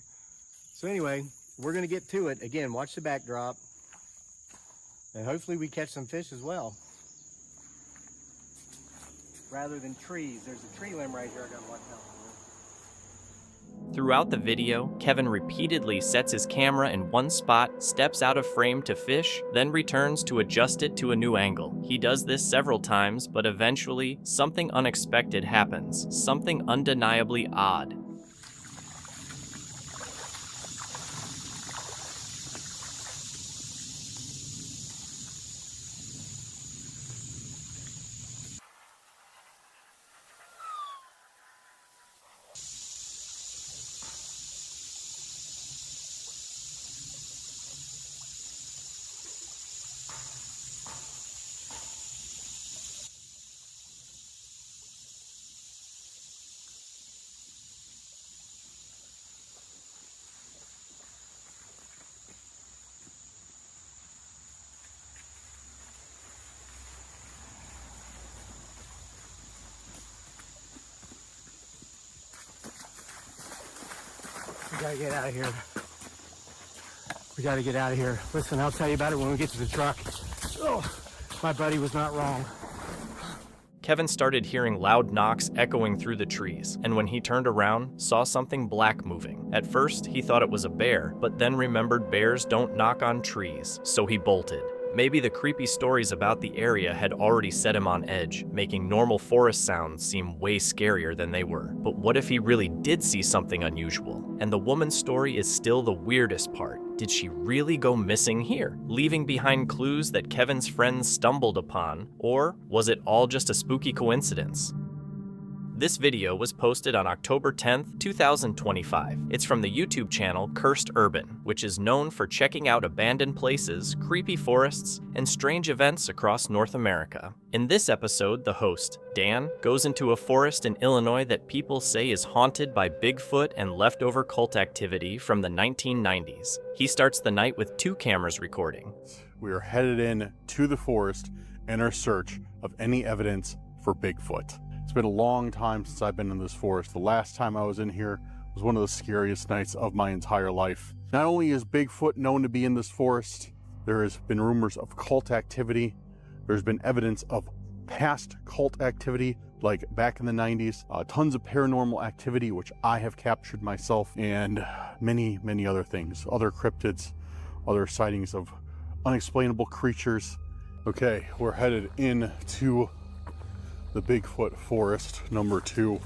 So anyway, we're going to get to it. Again, watch the backdrop. And hopefully we catch some fish as well. Rather than trees. There's a tree limb right here I got to watch out for. Throughout the video, Kevin repeatedly sets his camera in one spot, steps out of frame to fish, then returns to adjust it to a new angle. He does this several times, but eventually, something unexpected happens. Something undeniably odd. We gotta get out of here. We gotta get out of here. Listen, I'll tell you about it when we get to the truck. Oh, my buddy was not wrong. Kevin started hearing loud knocks echoing through the trees, and when he turned around, saw something black moving. At first, he thought it was a bear, but then remembered bears don't knock on trees, so he bolted. Maybe the creepy stories about the area had already set him on edge, making normal forest sounds seem way scarier than they were. But what if he really did see something unusual? And the woman's story is still the weirdest part. Did she really go missing here, leaving behind clues that Kevin's friends stumbled upon? Or was it all just a spooky coincidence? This video was posted on October 10th, 2025. It's from the YouTube channel Cursed Urban, which is known for checking out abandoned places, creepy forests, and strange events across North America. In this episode, the host, Dan, goes into a forest in Illinois that people say is haunted by Bigfoot and leftover cult activity from the 1990s. He starts the night with 2 cameras recording. We are headed in to the forest in our search of any evidence for Bigfoot. It's been a long time since I've been in this forest. The last time I was in here was one of the scariest nights of my entire life. Not only is Bigfoot known to be in this forest, there has been rumors of cult activity. There's been evidence of past cult activity, like back in the 90s. Tons of paranormal activity, which I have captured myself, and many, many other things. Other cryptids, other sightings of unexplainable creatures. Okay, we're headed into the Bigfoot forest, number 2.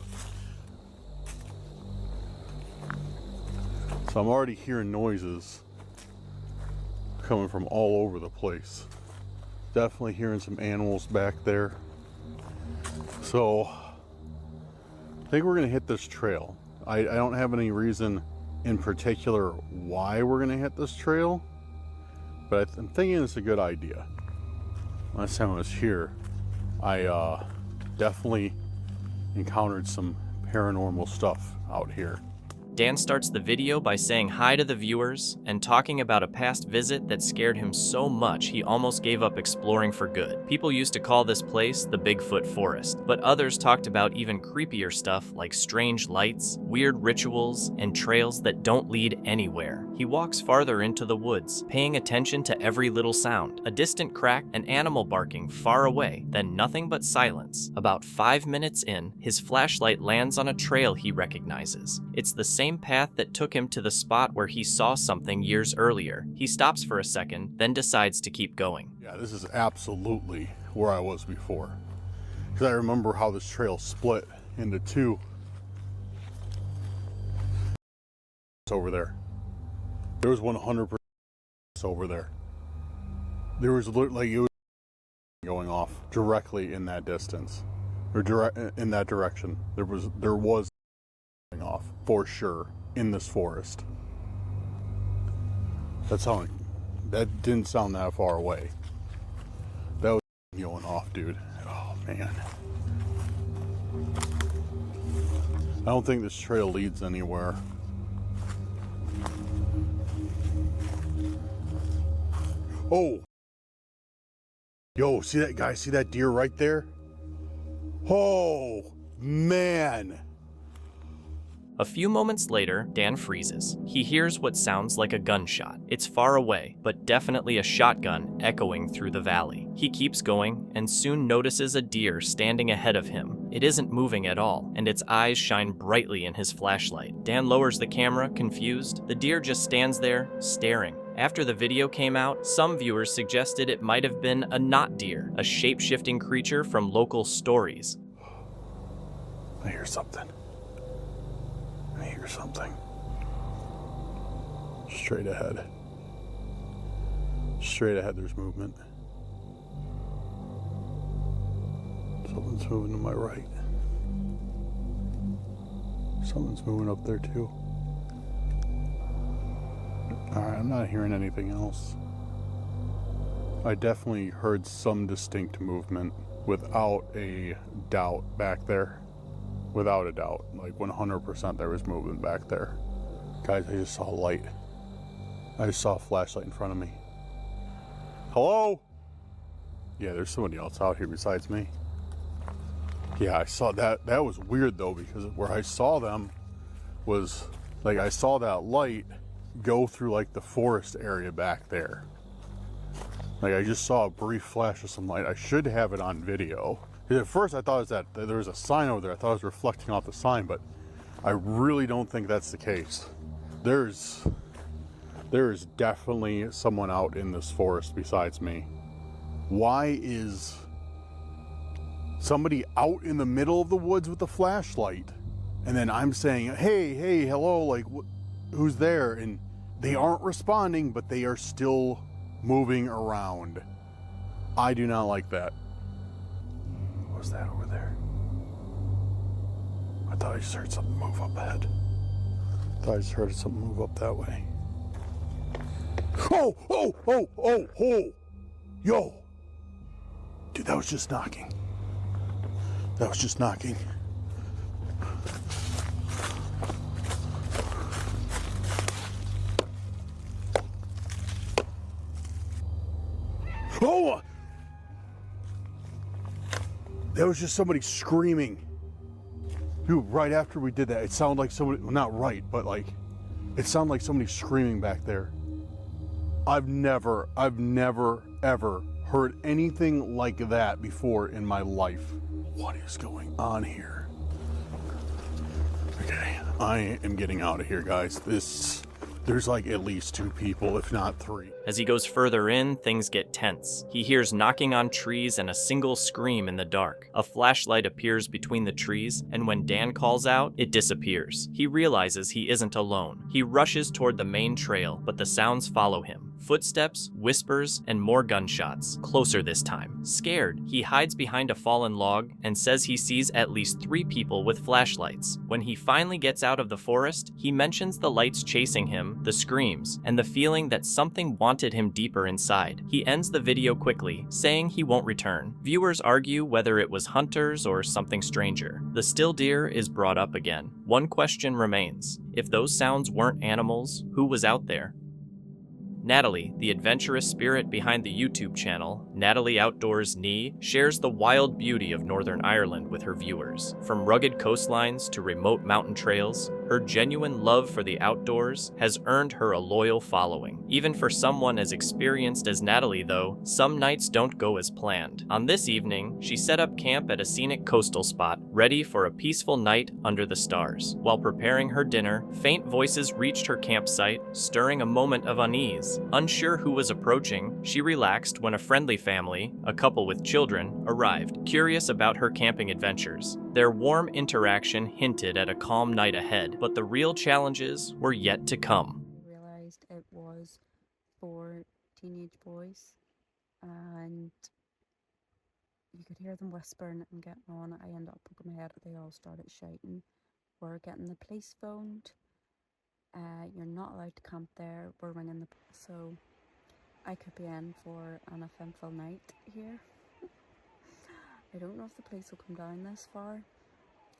So I'm already hearing noises coming from all over the place. Definitely hearing some animals back there. So I think we're gonna hit this trail. I don't have any reason in particular why we're gonna hit this trail, but I'm thinking it's a good idea. Last time I was here, I definitely encountered some paranormal stuff out here. Dan starts the video by saying hi to the viewers and talking about a past visit that scared him so much he almost gave up exploring for good. People used to call this place the Bigfoot Forest, but others talked about even creepier stuff like strange lights, weird rituals, and trails that don't lead anywhere. He walks farther into the woods, paying attention to every little sound. A distant crack, an animal barking far away, then nothing but silence. About 5 minutes in, his flashlight lands on a trail he recognizes. It's the same path that took him to the spot where he saw something years earlier. He stops for a second, then decides to keep going. Yeah, this is absolutely where I was before. Because I remember how this trail split into two. It's over there. There was 100% over there. There was like it was going off directly in that distance, or in that direction. There was going off for sure in this forest. That didn't sound that far away. That was going off, dude. Oh man. I don't think this trail leads anywhere. Oh. Yo, see that guy? See that deer right there? Oh, man. A few moments later, Dan freezes. He hears what sounds like a gunshot. It's far away, but definitely a shotgun echoing through the valley. He keeps going and soon notices a deer standing ahead of him. It isn't moving at all, and its eyes shine brightly in his flashlight. Dan lowers the camera, confused. The deer just stands there, staring. After the video came out, some viewers suggested it might have been a not deer, a shape-shifting creature from local stories. I hear something. I hear something. Straight ahead. Straight ahead, there's movement. Something's moving to my right. Something's moving up there too. Alright, I'm not hearing anything else. I definitely heard some distinct movement without a doubt back there. Without a doubt, like 100% there was movement back there. Guys, I just saw a light. I just saw a flashlight in front of me. Hello? Yeah, there's somebody else out here besides me. Yeah, I saw that. That was weird though, because where I saw them was, like, I saw that light go through like the forest area back there. Like, I just saw a brief flash of some light. I should have it on video. At first I thought it was that there was a sign over there. I thought it was reflecting off the sign, but I really don't think that's the case. There is definitely someone out in this forest besides me. Why is somebody out in the middle of the woods with a flashlight, and then I'm saying, hey, hello, like, who's there? And they aren't responding, but they are still moving around. I do not like that. What was that over there? I thought I just heard something move up ahead. I thought I just heard something move up that way. Oh! Yo! Dude, that was just knocking. That was just knocking. Oh! That was just somebody screaming. Dude, right after we did that, it sounded like somebody, well, not right, but like, it sounded like somebody screaming back there. I've never, ever heard anything like that before in my life. What is going on here? Okay, I am getting out of here, guys. There's like at least 2 people, if not 3. As he goes further in, things get tense. He hears knocking on trees and a single scream in the dark. A flashlight appears between the trees, and when Dan calls out, it disappears. He realizes he isn't alone. He rushes toward the main trail, but the sounds follow him. Footsteps, whispers, and more gunshots. Closer this time. Scared, he hides behind a fallen log and says he sees at least 3 people with flashlights. When he finally gets out of the forest, he mentions the lights chasing him, the screams, and the feeling that something wanted him deeper inside. He ends the video quickly, saying he won't return. Viewers argue whether it was hunters or something stranger. The still deer is brought up again. One question remains. If those sounds weren't animals, who was out there? Natalie, the adventurous spirit behind the YouTube channel, Natalie Outdoors Knee, shares the wild beauty of Northern Ireland with her viewers. From rugged coastlines to remote mountain trails, her genuine love for the outdoors has earned her a loyal following. Even for someone as experienced as Natalie, though, some nights don't go as planned. On this evening, she set up camp at a scenic coastal spot, ready for a peaceful night under the stars. While preparing her dinner, faint voices reached her campsite, stirring a moment of unease. Unsure who was approaching, she relaxed when a friendly family, a couple with children, arrived, curious about her camping adventures. Their warm interaction hinted at a calm night ahead, but the real challenges were yet to come. I realised it was 4 teenage boys, and you could hear them whispering and getting on. I ended up poking my head, they all started shouting, "We're getting the police phoned. You're not allowed to camp there. We're ringing the police." So I could be in for an eventful night here. I don't know if the police will come down this far.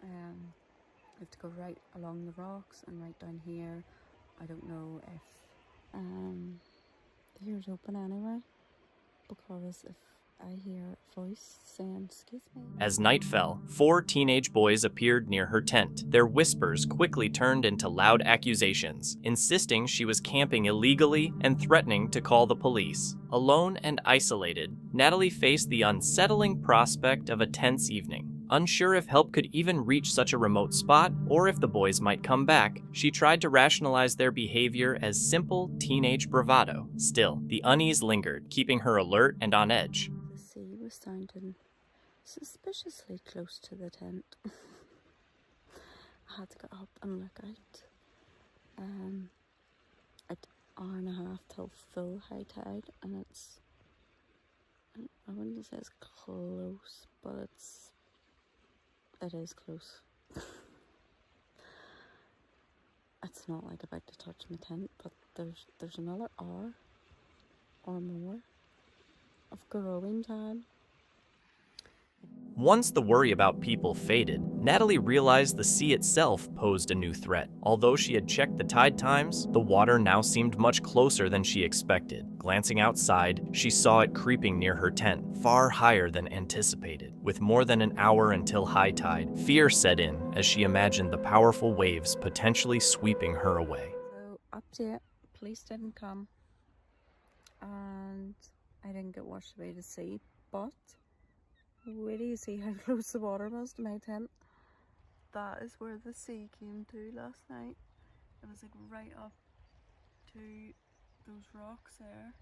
I have to go right along the rocks and right down here. I don't know if the door's open anyway, because if I hear a voice saying, "Excuse me." As night fell, 4 teenage boys appeared near her tent. Their whispers quickly turned into loud accusations, insisting she was camping illegally and threatening to call the police. Alone and isolated, Natalie faced the unsettling prospect of a tense evening. Unsure if help could even reach such a remote spot, or if the boys might come back, she tried to rationalize their behavior as simple teenage bravado. Still, the unease lingered, keeping her alert and on edge. The sea was sounding suspiciously close to the tent. I had to get up and look out. An hour and a half till full high tide, and it's, I wouldn't say it's close, but it is close. It's not like about to touch my tent, but there's another hour or more of growing time. Once the worry about people faded, Natalie realized the sea itself posed a new threat. Although she had checked the tide times, the water now seemed much closer than she expected. Glancing outside, she saw it creeping near her tent, far higher than anticipated. With more than an hour until high tide, fear set in as she imagined the powerful waves potentially sweeping her away. So, update, police didn't come, and I didn't get washed away to sea, but wait till you see how close the water was to my tent. That is where the sea came to last night. It was like right up to those rocks there.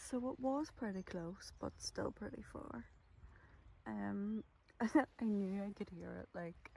So it was pretty close, but still pretty far. I knew I could hear it like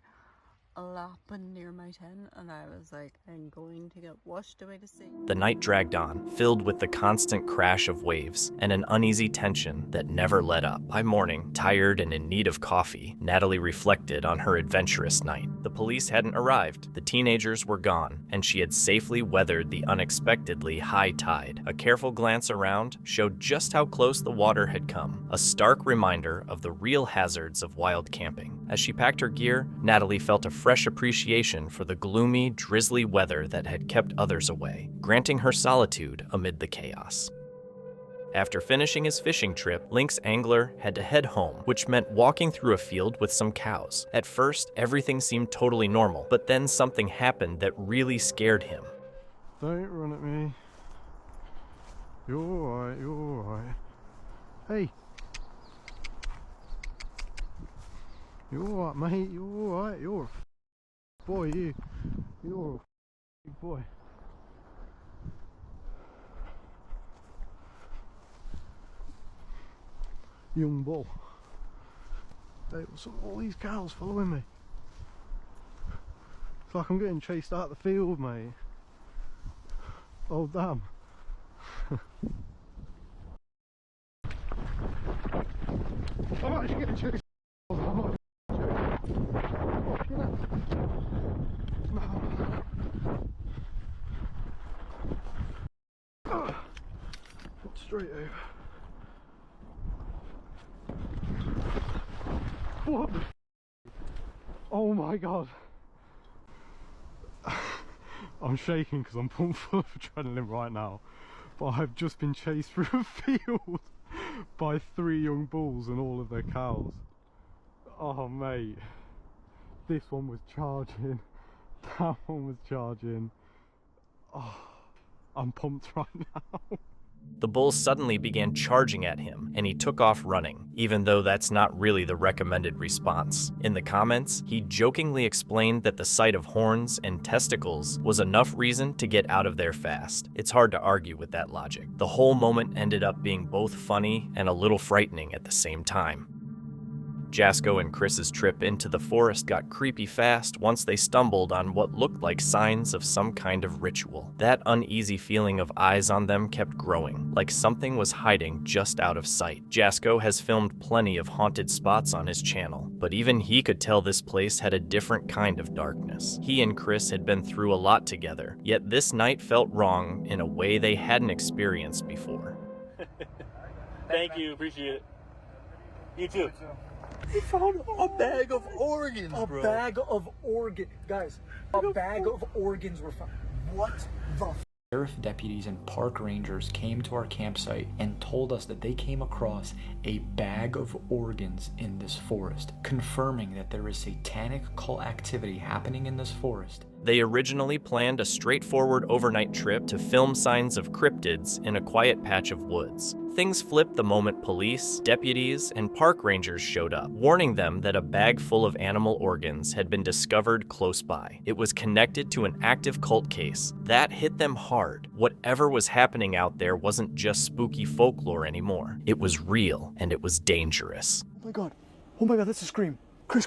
lapping near my tent, and I was like, I'm going to get washed away to sea. The night dragged on, filled with the constant crash of waves and an uneasy tension that never let up. By morning, tired and in need of coffee, Natalie reflected on her adventurous night. The police hadn't arrived, the teenagers were gone, and she had safely weathered the unexpectedly high tide. A careful glance around showed just how close the water had come, a stark reminder of the real hazards of wild camping. As she packed her gear, Natalie felt a fresh appreciation for the gloomy, drizzly weather that had kept others away, granting her solitude amid the chaos. After finishing his fishing trip, Link's angler had to head home, which meant walking through a field with some cows. At first, everything seemed totally normal, but then something happened that really scared him. Don't run at me. You're alright, you're alright. Hey! You're alright, mate, you're alright, you're a boy, you. You're a big boy. Young bull. Hey, what's up with all these cows following me? It's like I'm getting chased out of the field, mate. Oh, damn. I'm actually getting chased. I'm not straight over. What the oh my god. I'm shaking because I'm pumped full of adrenaline right now, but I've just been chased through a field by 3 young bulls and all of their cows. Oh mate, this one was charging, that one was charging. Oh, I'm pumped right now. The bull suddenly began charging at him, and he took off running, even though that's not really the recommended response. In the comments, he jokingly explained that the sight of horns and testicles was enough reason to get out of there fast. It's hard to argue with that logic. The whole moment ended up being both funny and a little frightening at the same time. Jasko and Chris's trip into the forest got creepy fast once they stumbled on what looked like signs of some kind of ritual. That uneasy feeling of eyes on them kept growing, like something was hiding just out of sight. Jasko has filmed plenty of haunted spots on his channel, but even he could tell this place had a different kind of darkness. He and Chris had been through a lot together, yet this night felt wrong in a way they hadn't experienced before. Thank you, appreciate it. You too. He found a bag of organs, bro. A bag of organs. Guys, a bag of organs were found. What the Sheriff deputies and park rangers came to our campsite and told us that they came across a bag of organs in this forest, confirming that there is satanic cult activity happening in this forest. They originally planned a straightforward overnight trip to film signs of cryptids in a quiet patch of woods. Things flipped the moment police, deputies, and park rangers showed up, warning them that a bag full of animal organs had been discovered close by. It was connected to an active cult case. That hit them hard. Whatever was happening out there wasn't just spooky folklore anymore. It was real, and it was dangerous. Oh my god, that's a scream. Chris,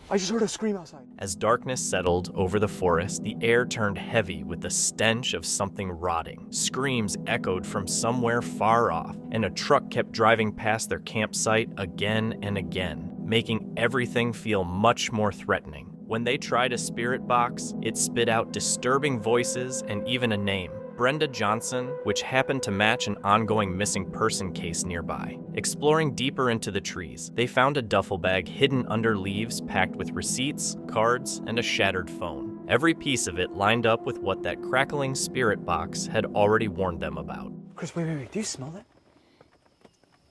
I just heard a scream outside. As darkness settled over the forest, the air turned heavy with the stench of something rotting. Screams echoed from somewhere far off, and a truck kept driving past their campsite again and again, making everything feel much more threatening. When they tried a spirit box, it spit out disturbing voices and even a name, Brenda Johnson, which happened to match an ongoing missing person case nearby. Exploring deeper into the trees, they found a duffel bag hidden under leaves packed with receipts, cards, and a shattered phone. Every piece of it lined up with what that crackling spirit box had already warned them about. Chris, wait. Do you smell that?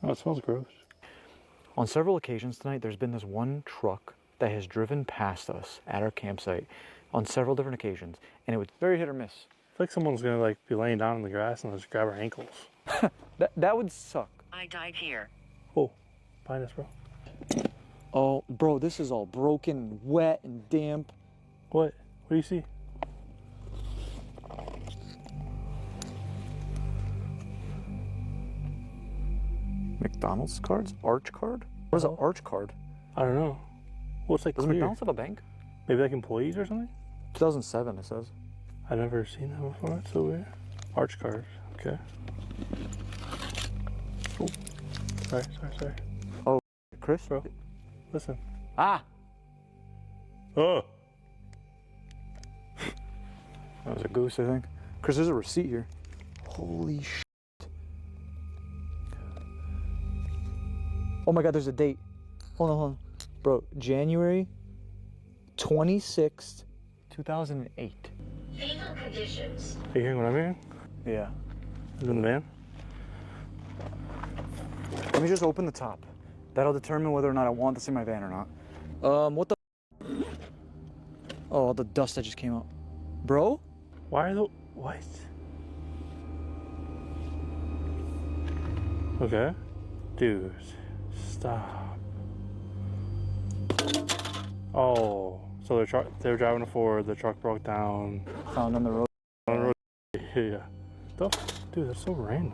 Oh, it smells gross. On several occasions tonight, there's been this one truck that has driven past us at our campsite on several different occasions, and it was very hit or miss. I feel like someone's gonna like be laying down in the grass and just grab our ankles. That would suck. I died here. Oh, behind us, bro. Oh, bro, this is all broken and wet and damp. What? What do you see? McDonald's cards? Arch card? What is an arch card? I don't know. Well, it's like Does clear. McDonald's have a bank? Maybe like employees or something? 2007, it says. I've never seen that before. It's so weird. Arch cards. Okay. Oh. Sorry. Oh, Chris? Bro, listen. Ah! Oh! That was a goose, I think. Chris, there's a receipt here. Holy shit. Oh my god, there's a date. Hold on. Bro, January 26th, 2008. Fetal conditions. Are you hearing what I'm hearing? Yeah. Is it in the van? Let me just open the top. That'll determine whether or not I want this in my van or not. What the? Oh, all the dust that just came out. Bro? Why are the... What? Okay. Dude, stop. Oh, so they were driving a Ford, the truck broke down. Found on the road. Yeah. Dude, that's so random.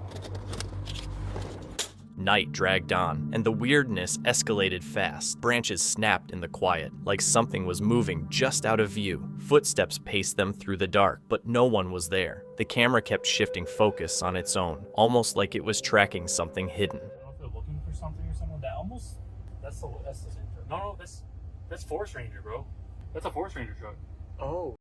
Night dragged on, and the weirdness escalated fast. Branches snapped in the quiet, like something was moving just out of view. Footsteps paced them through the dark, but no one was there. The camera kept shifting focus on its own, almost like it was tracking something hidden. I don't know if they're looking for something or someone. That's the same truck. No, that's Forest Ranger, bro. That's a Forest Ranger truck. Oh.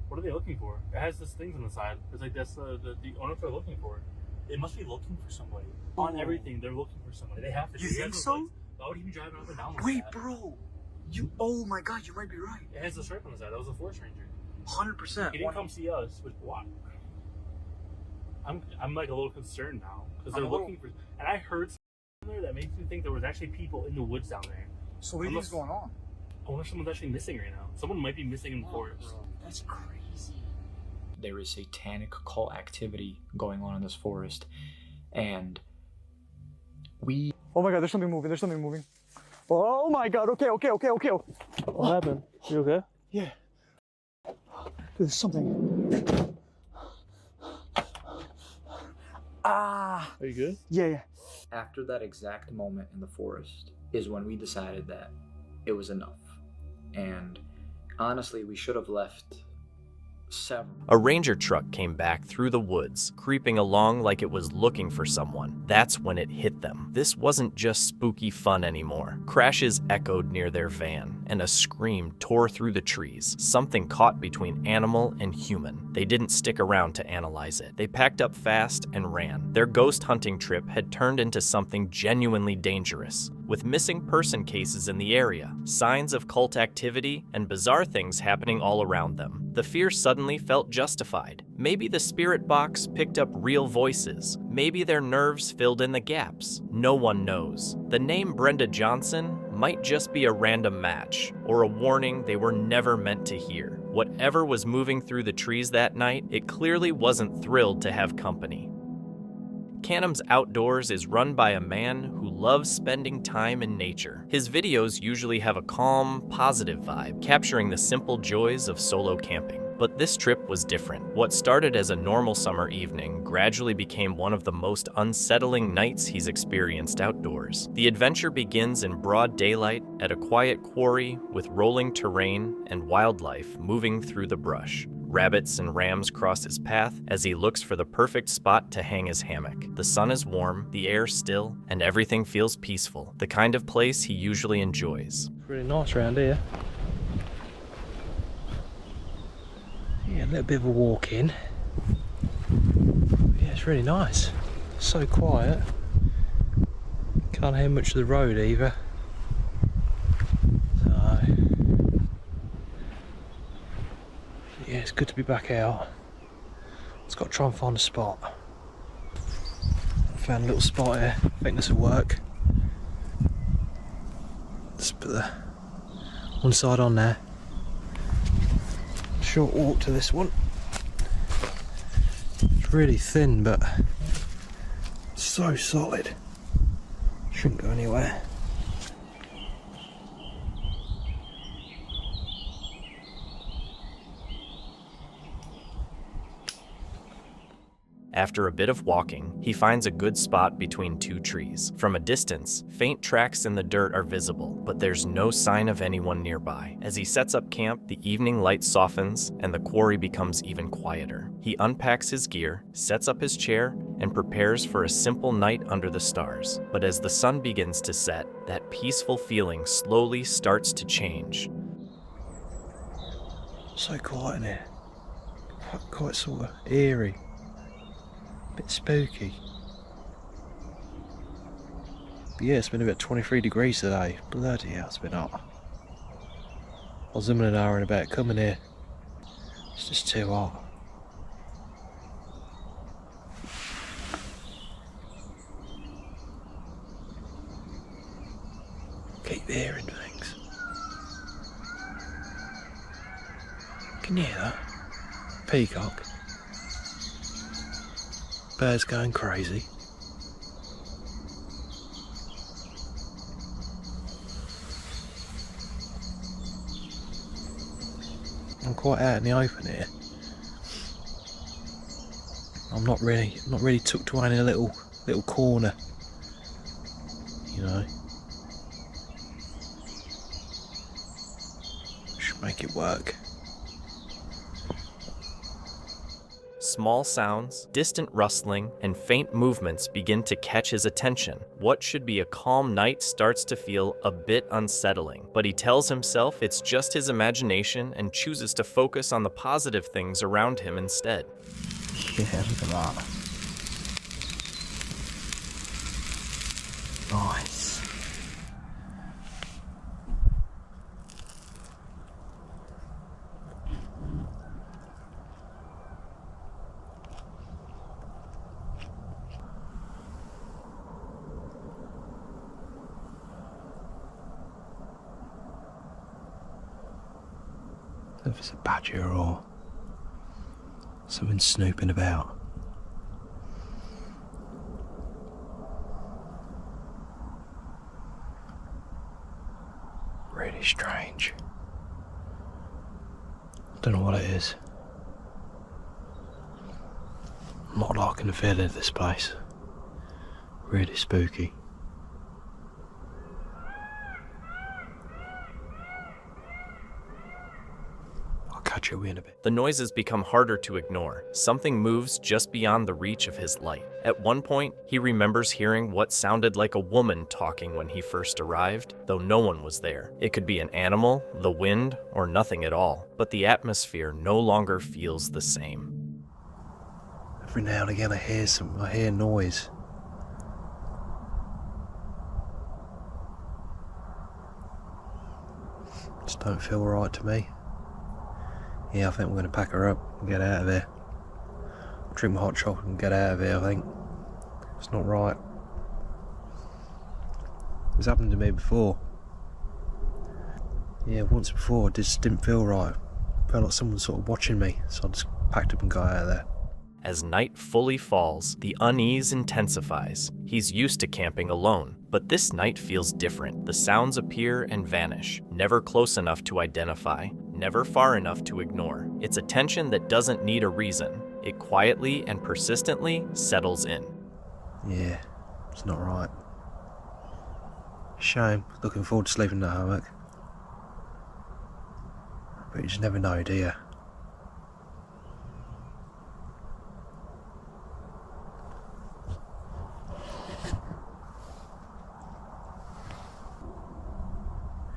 What are they looking for? It has this things on the side. It's like that's the owner they're looking for. They must be looking for somebody. On everything, they're looking for somebody. They have to. You think so? Why would he be driving up and down like Wait, that? bro. Oh my god, you might be right. It has the stripe on the side. That was a Forest Ranger. 100%. He didn't come see us. But what? I'm like a little concerned now because they're looking for. And I heard something there that makes me think there was actually people in the woods down there. So what do you think's going on? I wonder if someone's actually missing right now. Someone might be missing in the forest. Bro, that's crazy. There is satanic cult activity going on in this forest, and we... Oh my god, there's something moving. Oh my god, okay. What happened? You okay? Yeah. There's something. Are you good? Yeah. After that exact moment in the forest is when we decided that it was enough. And honestly, we should have left several. A ranger truck came back through the woods, creeping along like it was looking for someone. That's when it hit them. This wasn't just spooky fun anymore. Crashes echoed near their van, and a scream tore through the trees. Something caught between animal and human. They didn't stick around to analyze it. They packed up fast and ran. Their ghost hunting trip had turned into something genuinely dangerous, with missing person cases in the area, signs of cult activity, and bizarre things happening all around them. The fear suddenly felt justified. Maybe the spirit box picked up real voices. Maybe their nerves filled in the gaps. No one knows. The name Brenda Johnson might just be a random match, or a warning they were never meant to hear. Whatever was moving through the trees that night, it clearly wasn't thrilled to have company. Canham's Outdoors is run by a man who loves spending time in nature. His videos usually have a calm, positive vibe, capturing the simple joys of solo camping. But this trip was different. What started as a normal summer evening gradually became one of the most unsettling nights he's experienced outdoors. The adventure begins in broad daylight at a quiet quarry with rolling terrain and wildlife moving through the brush. Rabbits and rams cross his path as he looks for the perfect spot to hang his hammock. The sun is warm, the air still, and everything feels peaceful, the kind of place he usually enjoys. Pretty nice around here. Yeah, a little bit of a walk in. Yeah, it's really nice. So quiet. Can't hear much of the road either. So, yeah, it's good to be back out. Just got to try and find a spot. I found a little spot here. I think this will work. Just put the one side on there. Short walk to this one. It's really thin, but so solid. Shouldn't go anywhere. After a bit of walking, he finds a good spot between two trees. From a distance, faint tracks in the dirt are visible, but there's no sign of anyone nearby. As he sets up camp, the evening light softens and the quarry becomes even quieter. He unpacks his gear, sets up his chair, and prepares for a simple night under the stars. But as the sun begins to set, that peaceful feeling slowly starts to change. So quiet in here. Quite sort of eerie. Bit spooky. But yeah, it's been about 23 degrees today. Bloody hell, it's been hot. I was zooming an hour and about coming here. It's just too hot. Keep hearing things. Can you hear that? Peacock. Birds going crazy. I'm quite out in the open here. I'm not really tucked away in a little corner. you know. Should make it work. Small sounds, distant rustling, and faint movements begin to catch his attention. What should be a calm night starts to feel a bit unsettling, but he tells himself it's just his imagination and chooses to focus on the positive things around him instead. Yeah, look at that. Nice. If it's a badger or something snooping about. Really strange. Don't know what it is. I'm not liking the feeling of this place. Really spooky. Catch you in a bit. The noises become harder to ignore. Something moves just beyond the reach of his light. At one point, he remembers hearing what sounded like a woman talking when he first arrived, though no one was there. It could be an animal, the wind, or nothing at all, but the atmosphere no longer feels the same. Every now and again I hear noise. Just don't feel right to me. Yeah, I think we're going to pack her up and get out of here. Drink my hot chocolate and get out of here, I think. It's not right. It's happened to me before. Yeah, once before, it just didn't feel right. Felt like someone was sort of watching me, so I just packed up and got out of there. As night fully falls, the unease intensifies. He's used to camping alone, but this night feels different. The sounds appear and vanish, never close enough to identify, never far enough to ignore. It's a tension that doesn't need a reason. It quietly and persistently settles in. Yeah, it's not right. Shame. Looking forward to sleeping in that hammock. But you just never know, do you?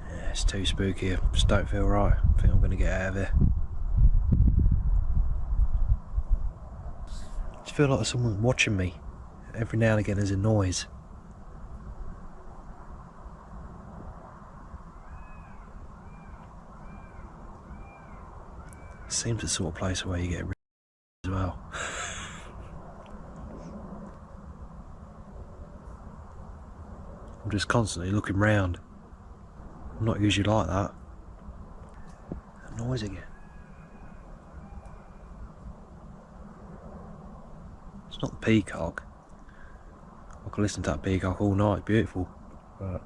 Yeah, it's too spooky. I just don't feel right. I think I'm going to get out of here. I just feel like someone's watching me. Every now and again there's a noise. It seems the sort of place where you get as well. I'm just constantly looking round. I'm not usually like that. That noise again. It's not the peacock. I could listen to that peacock all night, beautiful. But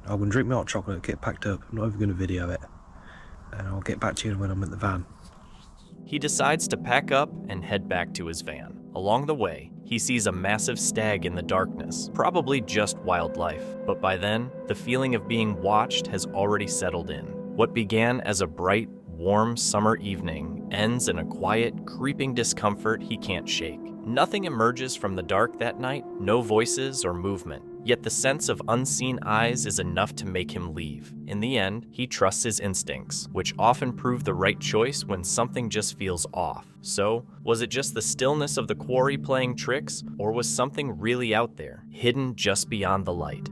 I'm going to drink my hot chocolate, get packed up. I'm not even going to video it. And I'll get back to you when I'm at the van. He decides to pack up and head back to his van. Along the way, he sees a massive stag in the darkness, probably just wildlife. But by then, the feeling of being watched has already settled in. What began as a bright, warm summer evening ends in a quiet, creeping discomfort he can't shake. Nothing emerges from the dark that night, no voices or movement. Yet the sense of unseen eyes is enough to make him leave. In the end, he trusts his instincts, which often prove the right choice when something just feels off. So, was it just the stillness of the quarry playing tricks, or was something really out there, hidden just beyond the light?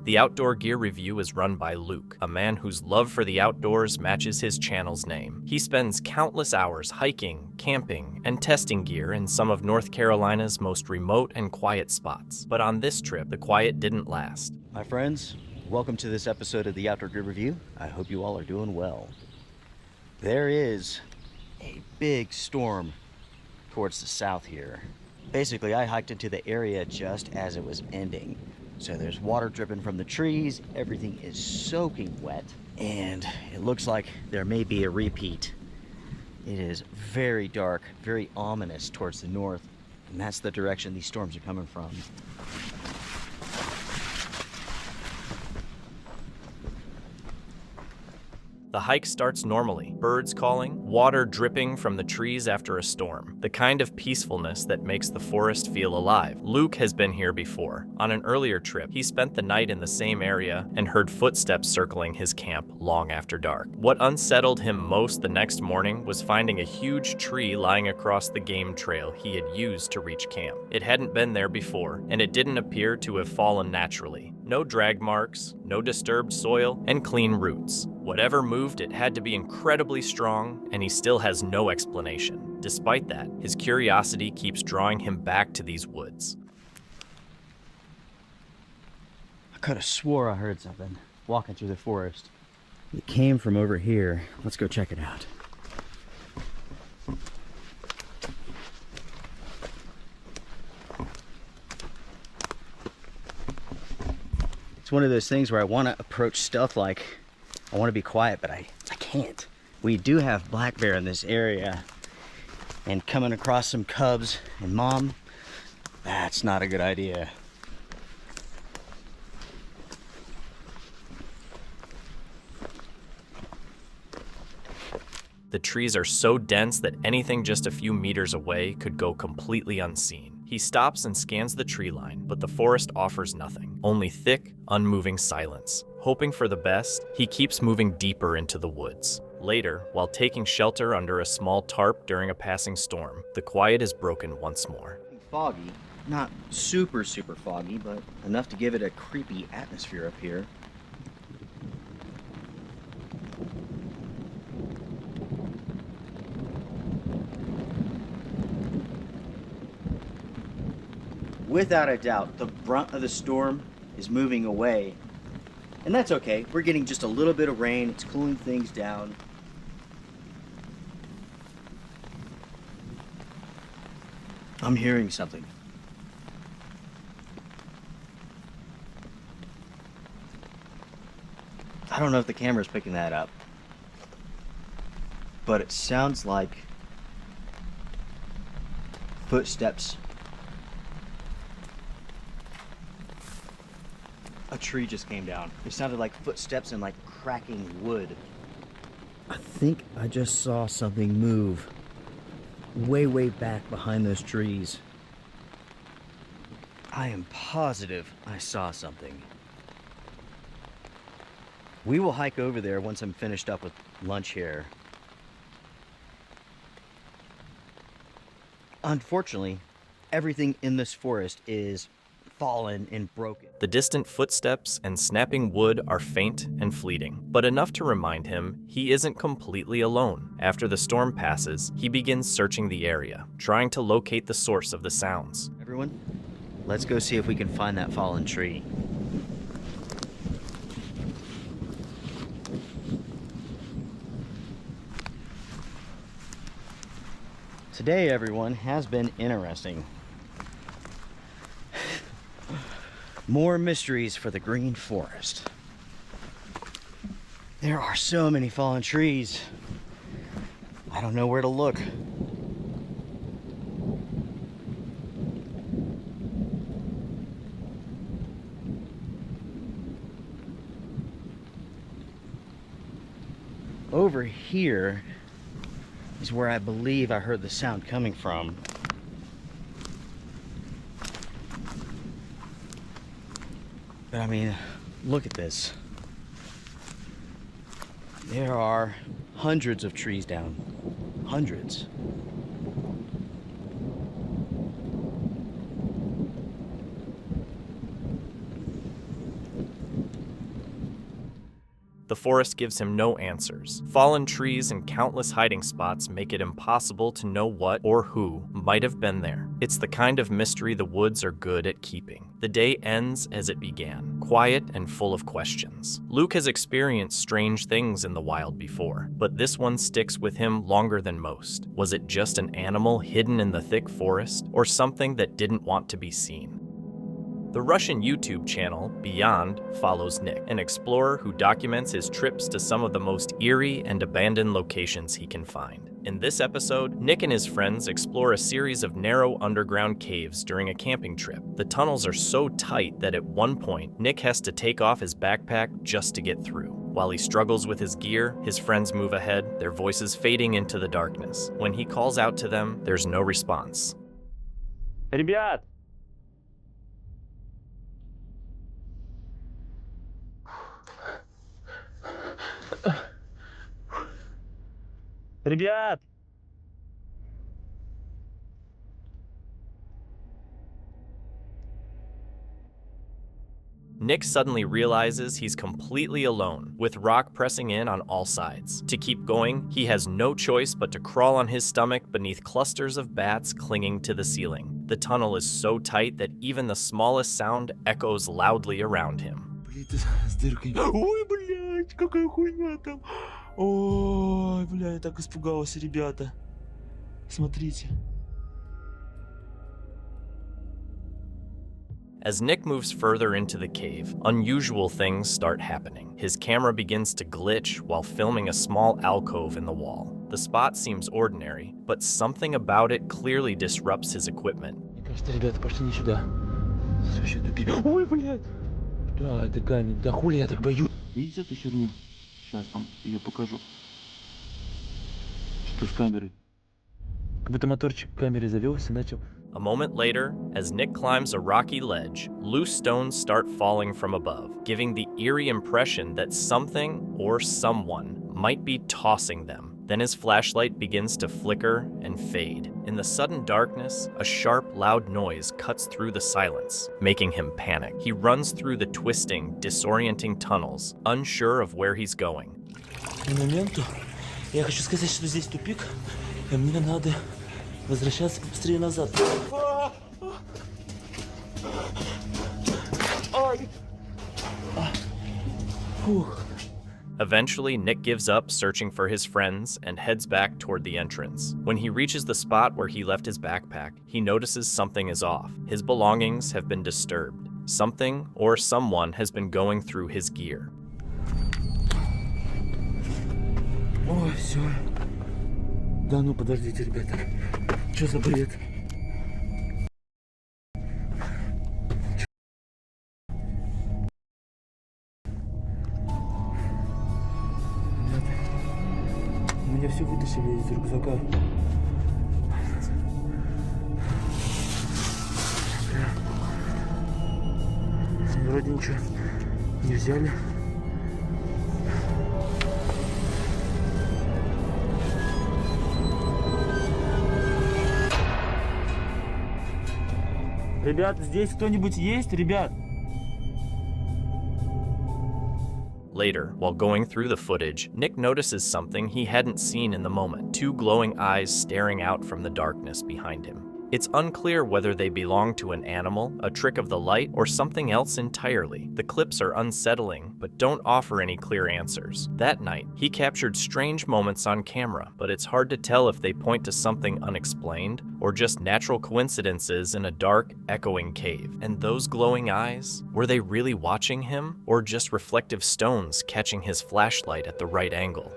The Outdoor Gear Review is run by Luke, a man whose love for the outdoors matches his channel's name. He spends countless hours hiking, camping, and testing gear in some of North Carolina's most remote and quiet spots. But on this trip, the quiet didn't last. Hi friends, welcome to this episode of the Outdoor Gear Review. I hope you all are doing well. There is a big storm towards the south here. Basically, I hiked into the area just as it was ending. So there's water dripping from the trees, everything is soaking wet, and it looks like there may be a repeat. It is very dark, very ominous towards the north, And that's the direction these storms are coming from. The hike starts normally, birds calling, water dripping from the trees after a storm, the kind of peacefulness that makes the forest feel alive. Luke has been here before. On an earlier trip, he spent the night in the same area and heard footsteps circling his camp long after dark. What unsettled him most the next morning was finding a huge tree lying across the game trail he had used to reach camp. It hadn't been there before, and it didn't appear to have fallen naturally. No drag marks, no disturbed soil, and clean roots. Whatever moved it had to be incredibly strong, and he still has no explanation. Despite that, his curiosity keeps drawing him back to these woods. I could have swore I heard something walking through the forest. It came from over here. Let's go check it out. It's one of those things where I want to approach stealth like. I want to be quiet, but I can't. We do have black bear in this area, and coming across some cubs and mom, that's not a good idea. The trees are so dense that anything just a few meters away could go completely unseen. He stops and scans the tree line, but the forest offers nothing, only thick, unmoving silence. Hoping for the best, he keeps moving deeper into the woods. Later, while taking shelter under a small tarp during a passing storm, the quiet is broken once more. Foggy, not super foggy, but enough to give it a creepy atmosphere up here. Without a doubt, the brunt of the storm is moving away. And that's okay. We're getting just a little bit of rain. It's cooling things down. I'm hearing something. I don't know if the camera's picking that up, but it sounds like footsteps. A tree just came down. It sounded like footsteps and like cracking wood. I think I just saw something move way back behind those trees. I am positive I saw something. We will hike over there once I'm finished up with lunch here. Unfortunately, everything in this forest is fallen and broken. The distant footsteps and snapping wood are faint and fleeting, but enough to remind him he isn't completely alone. After the storm passes, he begins searching the area, trying to locate the source of the sounds. Everyone, let's go see if we can find that fallen tree. Today, everyone, has been interesting. More mysteries for the Green Forest. There are so many fallen trees. I don't know where to look. Over here is where I believe I heard the sound coming from. But I mean, look at this. There are hundreds of trees down. Hundreds. The forest gives him no answers. Fallen trees and countless hiding spots make it impossible to know what or who might have been there. It's the kind of mystery the woods are good at keeping. The day ends as it began, quiet and full of questions. Luke has experienced strange things in the wild before, but this one sticks with him longer than most. Was it just an animal hidden in the thick forest, or something that didn't want to be seen? The Russian YouTube channel, Beyond, follows Nick, an explorer who documents his trips to some of the most eerie and abandoned locations he can find. In this episode, Nick and his friends explore a series of narrow underground caves during a camping trip. The tunnels are so tight that at one point, Nick has to take off his backpack just to get through. While he struggles with his gear, his friends move ahead, their voices fading into the darkness. When he calls out to them, there's no response. Ребят! Ребят! Nick suddenly realizes he's completely alone, with rock pressing in on all sides. To keep going, he has no choice but to crawl on his stomach beneath clusters of bats clinging to the ceiling. The tunnel is so tight that even the smallest sound echoes loudly around him. Ой, блядь, какая хуйня там. Ой, бля, я так испугался, ребята. Смотрите. As Nick moves further into the cave, unusual things start happening. His camera begins to glitch while filming a small alcove in the wall. The spot seems ordinary, but something about it clearly disrupts his equipment. Мне кажется, ребята пошли не сюда. Вообще тупик. Ой, блядь. Да, это камень. Да хули я так боюсь. Видите эту херню? Сейчас вам ее покажу. Что с камерой? Как будто моторчик камеры завелся и начал. A moment later, as Nick climbs a rocky ledge, loose stones start falling from above, giving the eerie impression that something or someone might be tossing them. Then his flashlight begins to flicker and fade. In the sudden darkness, a sharp, loud noise cuts through the silence, making him panic. He runs through the twisting, disorienting tunnels, unsure of where he's going. На моменту я хочу сказать, что здесь тупик, и мне надо возвращаться побыстрее назад. Eventually, Nick gives up searching for his friends and heads back toward the entrance. When he reaches the spot where he left his backpack, he notices something is off. His belongings have been disturbed. Something or someone has been going through his gear. Ой, все. Да ну подождите, ребята. Что за бред? Меня все вытащили из рюкзака. Вроде ничего не взяли. Ребят, здесь кто-нибудь есть, ребят? Later, while going through the footage, Nick notices something he hadn't seen in the moment. Two glowing eyes staring out from the darkness behind him. It's unclear whether they belong to an animal, a trick of the light, or something else entirely. The clips are unsettling, but don't offer any clear answers. That night, he captured strange moments on camera, but it's hard to tell if they point to something unexplained or just natural coincidences in a dark, echoing cave. And those glowing eyes, were they really watching him, or just reflective stones catching his flashlight at the right angle?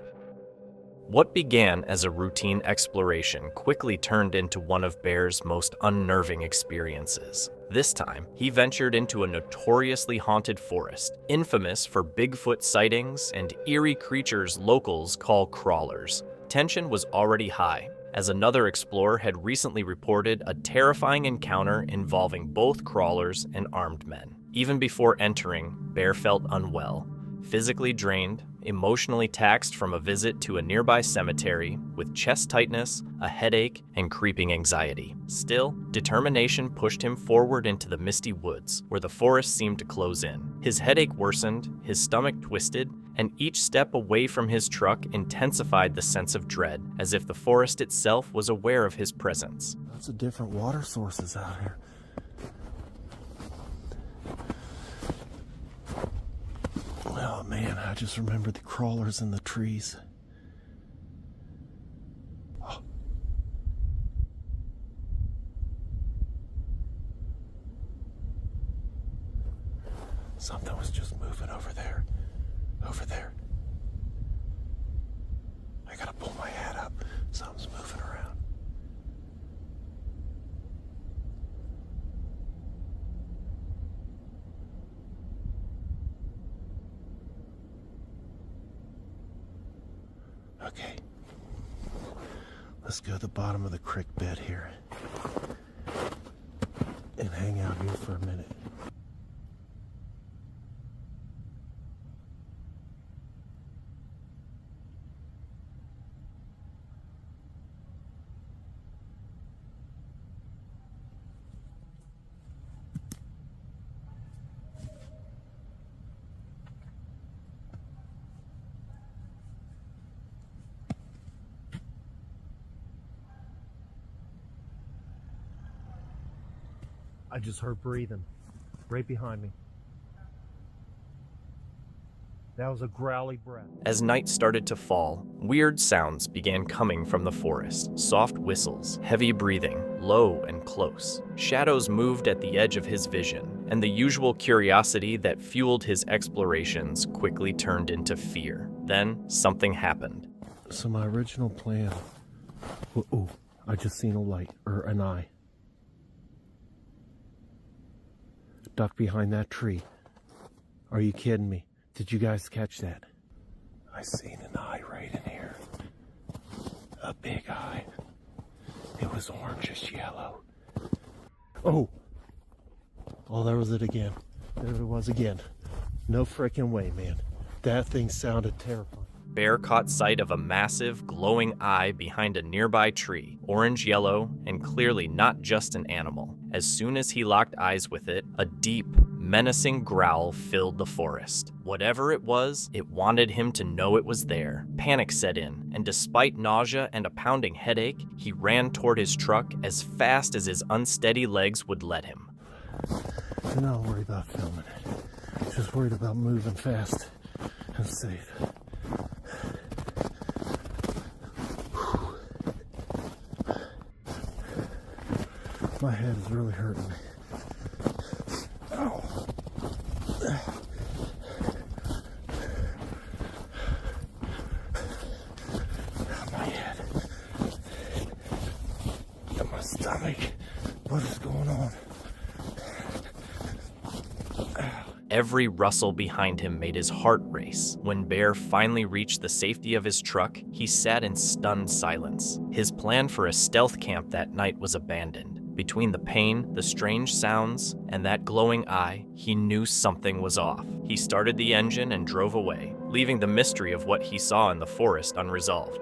What began as a routine exploration quickly turned into one of Bear's most unnerving experiences. This time, he ventured into a notoriously haunted forest, infamous for Bigfoot sightings and eerie creatures locals call crawlers. Tension was already high, as another explorer had recently reported a terrifying encounter involving both crawlers and armed men. Even before entering, Bear felt unwell, physically drained, emotionally taxed from a visit to a nearby cemetery, with chest tightness, a headache, and creeping anxiety. Still, determination pushed him forward into the misty woods, where the forest seemed to close in. His headache worsened, his stomach twisted, and each step away from his truck intensified the sense of dread, as if the forest itself was aware of his presence. Lots of different water sources out here. Oh man, I just remembered the crawlers in the trees. Oh. Something was just moving over there. Over there. I gotta pull my hat up. Something's Okay. Let's go to the bottom of the creek bed here and hang out here for a minute. I just heard breathing right behind me. That was a growly breath. As night started to fall, weird sounds began coming from the forest. Soft whistles, heavy breathing, low and close. Shadows moved at the edge of his vision, and the usual curiosity that fueled his explorations quickly turned into fear. Then, something happened. So my original plan... Oh, I just seen a light, or an eye. Duck behind that tree. Are you kidding me? Did you guys catch that? I seen an eye right in here. A big eye. It was orangish yellow. Oh! Oh, there was it again. There it was again. No freaking way, man. That thing sounded terrifying. Bear caught sight of a massive, glowing eye behind a nearby tree, orange-yellow, and clearly not just an animal. As soon as he locked eyes with it, a deep, menacing growl filled the forest. Whatever it was, it wanted him to know it was there. Panic set in, and despite nausea and a pounding headache, he ran toward his truck as fast as his unsteady legs would let him. I'm not worried about filming it. Just worried about moving fast and safe. My head is really hurting me. Ow. My head. And my stomach. What is going on? Every rustle behind him made his heart race. When Bear finally reached the safety of his truck, he sat in stunned silence. His plan for a stealth camp that night was abandoned. Between the pain, the strange sounds, and that glowing eye, he knew something was off. He started the engine and drove away, leaving the mystery of what he saw in the forest unresolved.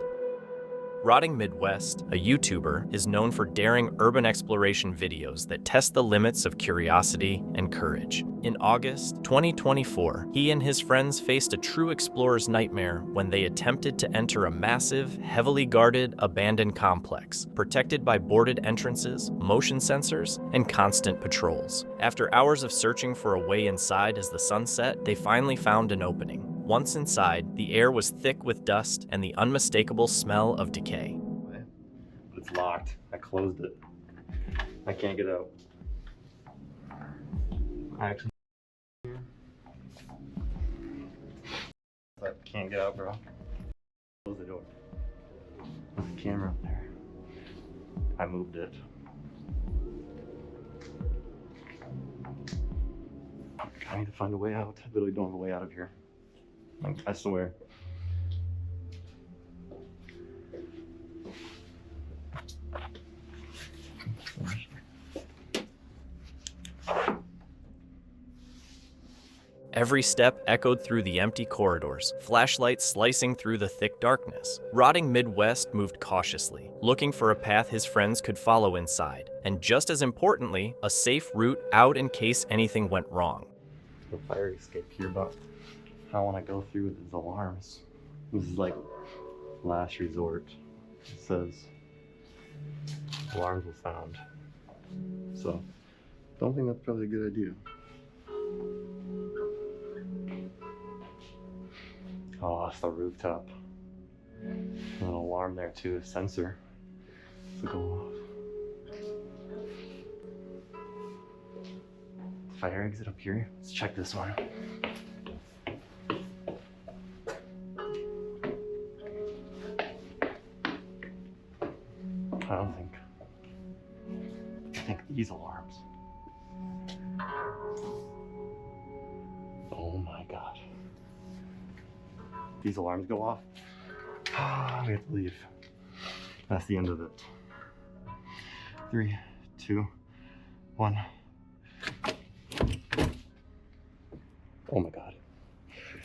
Rotting Midwest, a YouTuber, is known for daring urban exploration videos that test the limits of curiosity and courage. In August 2024, he and his friends faced a true explorer's nightmare when they attempted to enter a massive, heavily guarded, abandoned complex, protected by boarded entrances, motion sensors, and constant patrols. After hours of searching for a way inside as the sun set, they finally found an opening. Once inside, the air was thick with dust and the unmistakable smell of decay. It's locked. I closed it. I can't get out. I can't get out, bro. Close the door. There's a camera up there. I moved it. I need to find a way out. I literally don't have a way out of here. I swear. Every step echoed through the empty corridors, flashlights slicing through the thick darkness. Rotting Midwest moved cautiously, looking for a path his friends could follow inside, and just as importantly, a safe route out in case anything went wrong. The fire escape here, but I want to go through these alarms. This is like last resort. It says alarms were found. So, don't think that's probably a good idea. Oh, that's the rooftop. An alarm there too, a sensor to go off. Fire exit up here. Let's check this one. I think these alarms. Oh my god. These alarms go off We have to leave. That's the end of it. 3, 2, 1. Oh my god.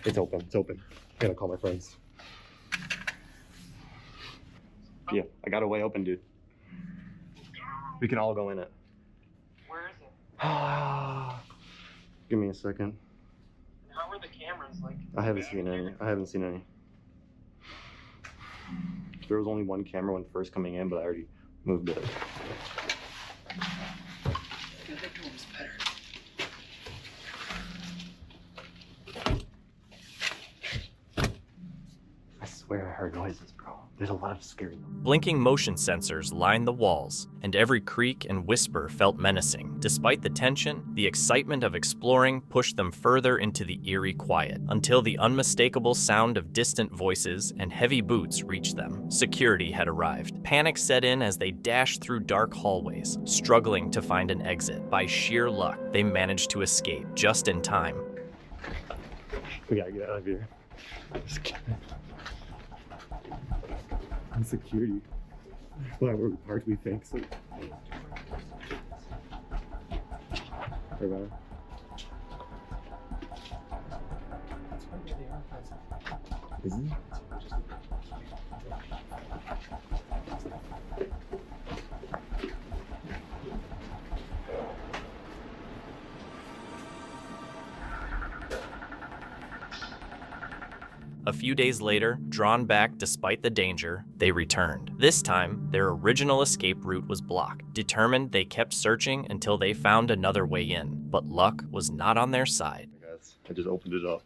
It's open. It's open. I gotta call my friends. Yeah, I got a way open, dude. We can all go in it. Where is it? Give me a second. How are the cameras? Like, I haven't seen any. There was only one camera when first coming in, but I already moved it. I think it was better. I swear I heard noises, bro. There's a lot of scary noises. Blinking motion sensors lined the walls, and every creak and whisper felt menacing. Despite the tension, the excitement of exploring pushed them further into the eerie quiet, until the unmistakable sound of distant voices and heavy boots reached them. Security had arrived. Panic set in as they dashed through dark hallways, struggling to find an exit. By sheer luck, they managed to escape just in time. We gotta get out of here. I'm security. Well, we're parked, we think, so. Bye-bye. Is he? A few days later, drawn back despite the danger, they returned. This time, their original escape route was blocked. Determined, they kept searching until they found another way in, but luck was not on their side. Guys, I just opened it up.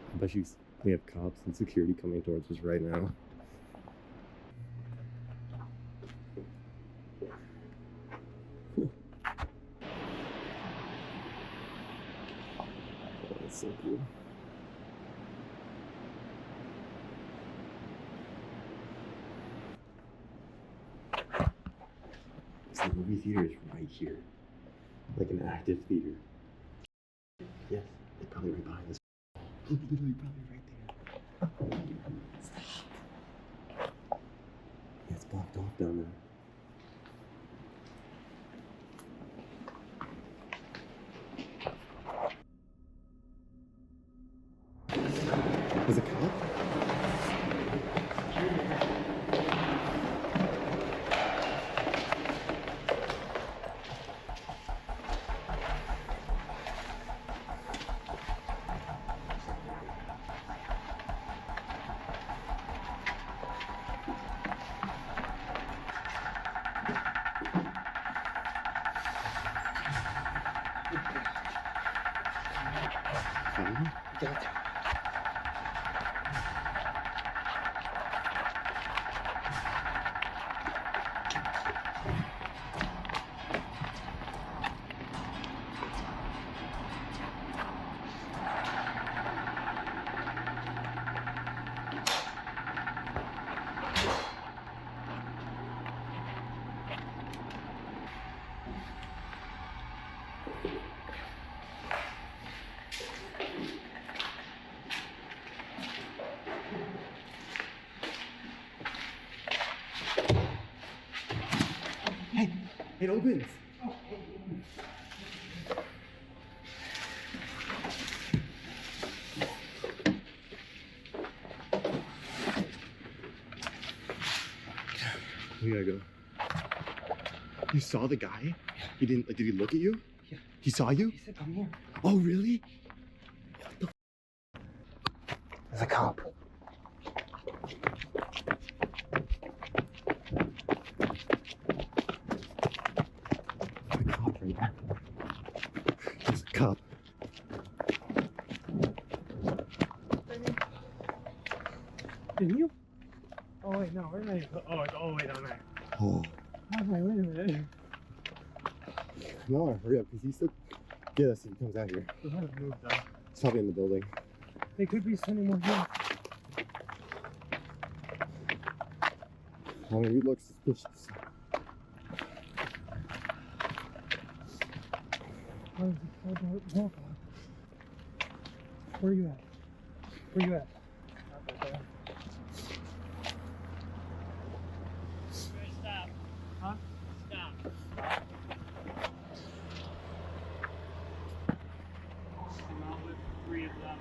I bet we have cops and security coming towards us right now. Oh, that's so cool. The movie theater is right here. Like an active theater. Yes, they're probably right behind this. Literally probably right there. Stop. Yeah, it's blocked off down there. There's a cop? Hey, it opens. We gotta go. You saw the guy? He didn't, like, did he look at you? Yeah. He saw you? He said, "Come here." Oh, really? There's a cop. There's a cop. Didn't you? Oh wait, no, where am I? Oh, it's all the way down there. Oh. I was like, wait a minute. No, hurry up, because he's still Yeah, he comes out here. They haven't moved though. It's probably in the building. They could be sending more here. I mean, we look suspicious. Why is it so dark? Walk on. Where are you at? Where are you at? Stop. Huh? Stop. I'm out with 3 of them.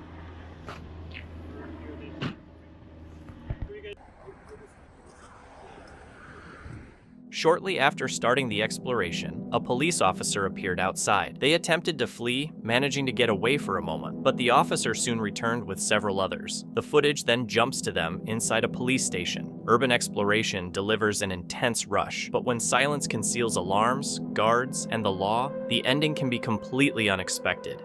Shortly after starting the exploration, a police officer appeared outside. They attempted to flee, managing to get away for a moment, but the officer soon returned with several others. The footage then jumps to them inside a police station. Urban exploration delivers an intense rush, but when silence conceals alarms, guards, and the law, the ending can be completely unexpected.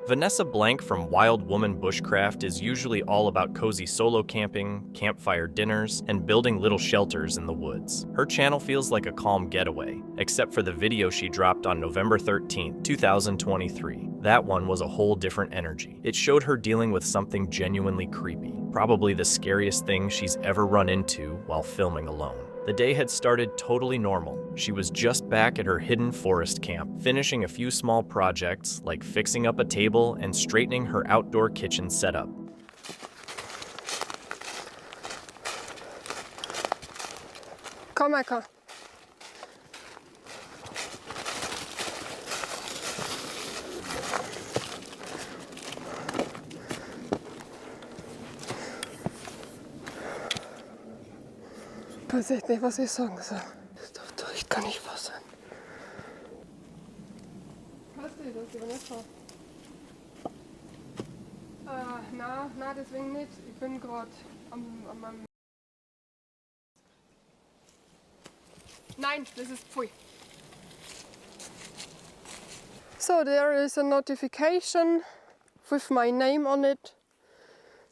Vanessa Blank from Wild Woman Bushcraft is usually all about cozy solo camping, campfire dinners, and building little shelters in the woods. Her channel feels like a calm getaway, except for the video she dropped on November 13, 2023. That one was a whole different energy. It showed her dealing with something genuinely creepy, probably the scariest thing she's ever run into while filming alone. The day had started totally normal. She was just back at her hidden forest camp, finishing a few small projects like fixing up a table and straightening her outdoor kitchen setup. Kom her, kom. Ich weiß echt nicht, was ich sagen soll. Ich kann nicht was sein. Weißt du, das ist Vanessa. Na, deswegen nicht. Ich bin gerade an meinem... Nein, das ist pfui. So there is a notification with my name on it.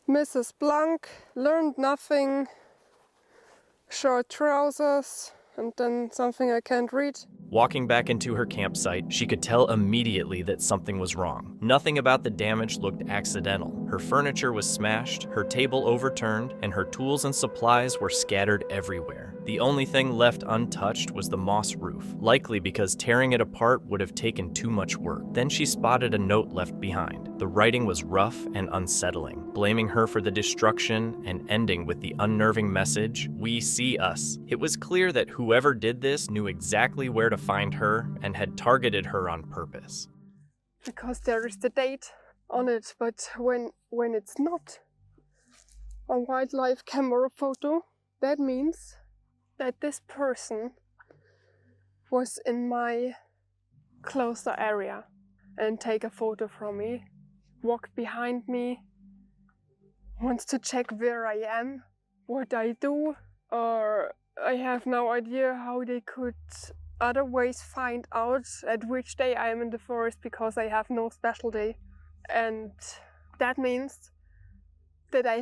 Mrs. Blank, learned nothing. Short trousers, and then something I can't read. Walking back into her campsite, she could tell immediately that something was wrong. Nothing about the damage looked accidental. Her furniture was smashed, her table overturned, and her tools and supplies were scattered everywhere. The only thing left untouched was the moss roof, likely because tearing it apart would have taken too much work. Then she spotted a note left behind. The writing was rough and unsettling, blaming her for the destruction and ending with the unnerving message, "We see us." It was clear that whoever did this knew exactly where to find her and had targeted her on purpose. Because there is the date on it, but when it's not a wildlife camera photo, that means that this person was in my closer area and take a photo from me, walked behind me, wants to check where I am, what I do, or I have no idea how they could otherwise find out at which day I am in the forest because I have no special day. And that means that I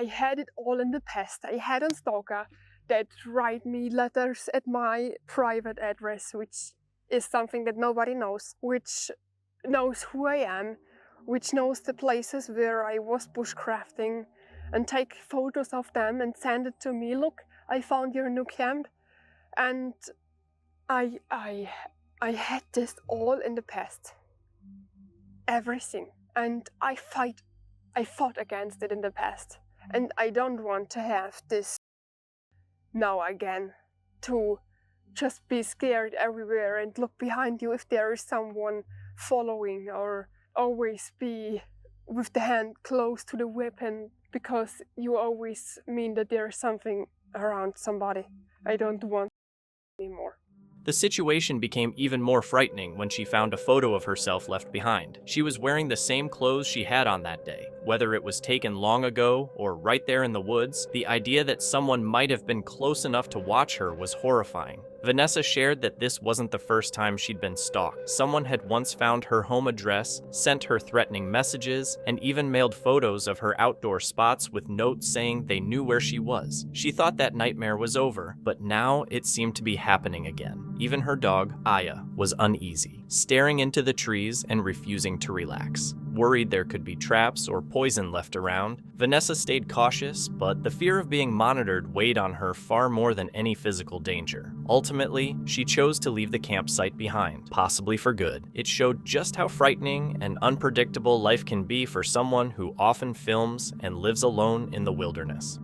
had it all in the past. I had a stalker that write me letters at my private address, which is something that nobody knows, which knows who I am, which knows the places where I was bushcrafting, and take photos of them and send it to me. Look, I found your new camp. And I had this all in the past. Everything. And I fought against it in the past. And I don't want to have this now again, to just be scared everywhere and look behind you if there is someone following, or always be with the hand close to the weapon because you always mean that there is something around somebody. I don't want anymore. The situation became even more frightening when she found a photo of herself left behind. She was wearing the same clothes she had on that day. Whether it was taken long ago or right there in the woods, the idea that someone might have been close enough to watch her was horrifying. Vanessa shared that this wasn't the first time she'd been stalked. Someone had once found her home address, sent her threatening messages, and even mailed photos of her outdoor spots with notes saying they knew where she was. She thought that nightmare was over, but now it seemed to be happening again. Even her dog, Aya, was uneasy, staring into the trees and refusing to relax. Worried there could be traps or poison left around, Vanessa stayed cautious, but the fear of being monitored weighed on her far more than any physical danger. Ultimately, she chose to leave the campsite behind, possibly for good. It showed just how frightening and unpredictable life can be for someone who often films and lives alone in the wilderness.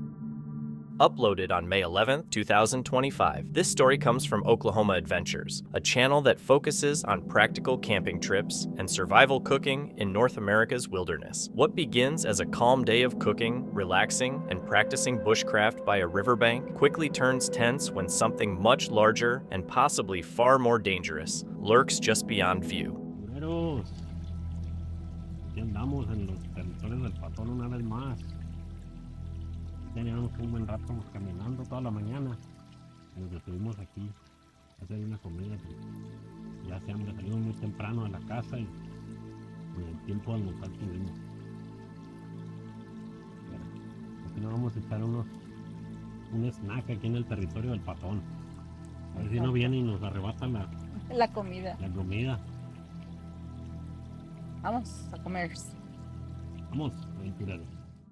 Uploaded on May 11, 2025, this story comes from Oklahoma Adventures, a channel that focuses on practical camping trips and survival cooking in North America's wilderness. What begins as a calm day of cooking, relaxing, and practicing bushcraft by a riverbank quickly turns tense when something much larger and possibly far more dangerous lurks just beyond view. Aventureros, aquí andamos en los territorios del Patón una vez más. Teníamos un buen rato caminando toda la mañana. Nos detuvimos aquí a hacer una comida. Ya se hambre, salimos muy temprano de la casa y con el tiempo de almorzar tuvimos. Aquí nos vamos a echar un snack aquí en el territorio del Patón. A ver si no viene y nos arrebatan La comida. la comida. Vamos a comer. Vamos, aventureros.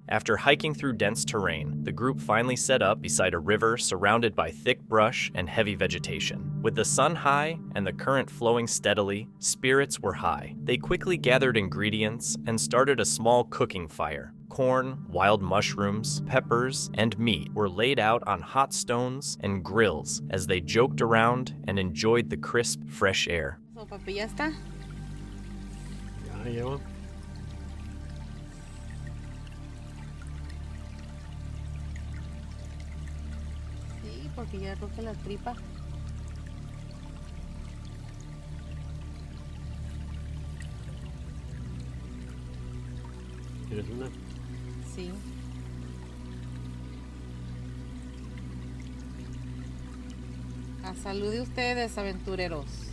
After hiking through dense terrain, the group finally set up beside a river surrounded by thick brush and heavy vegetation. With the sun high and the current flowing steadily, spirits were high. They quickly gathered ingredients and started a small cooking fire. Corn, wild mushrooms, peppers, and meat were laid out on hot stones and grills as they joked around and enjoyed the crisp, fresh air. So, papi, ¿ya está? Ya llevo. Sí, porque ya roja la tripa. ¿Quieres una? Sí. A salud de ustedes, aventureros.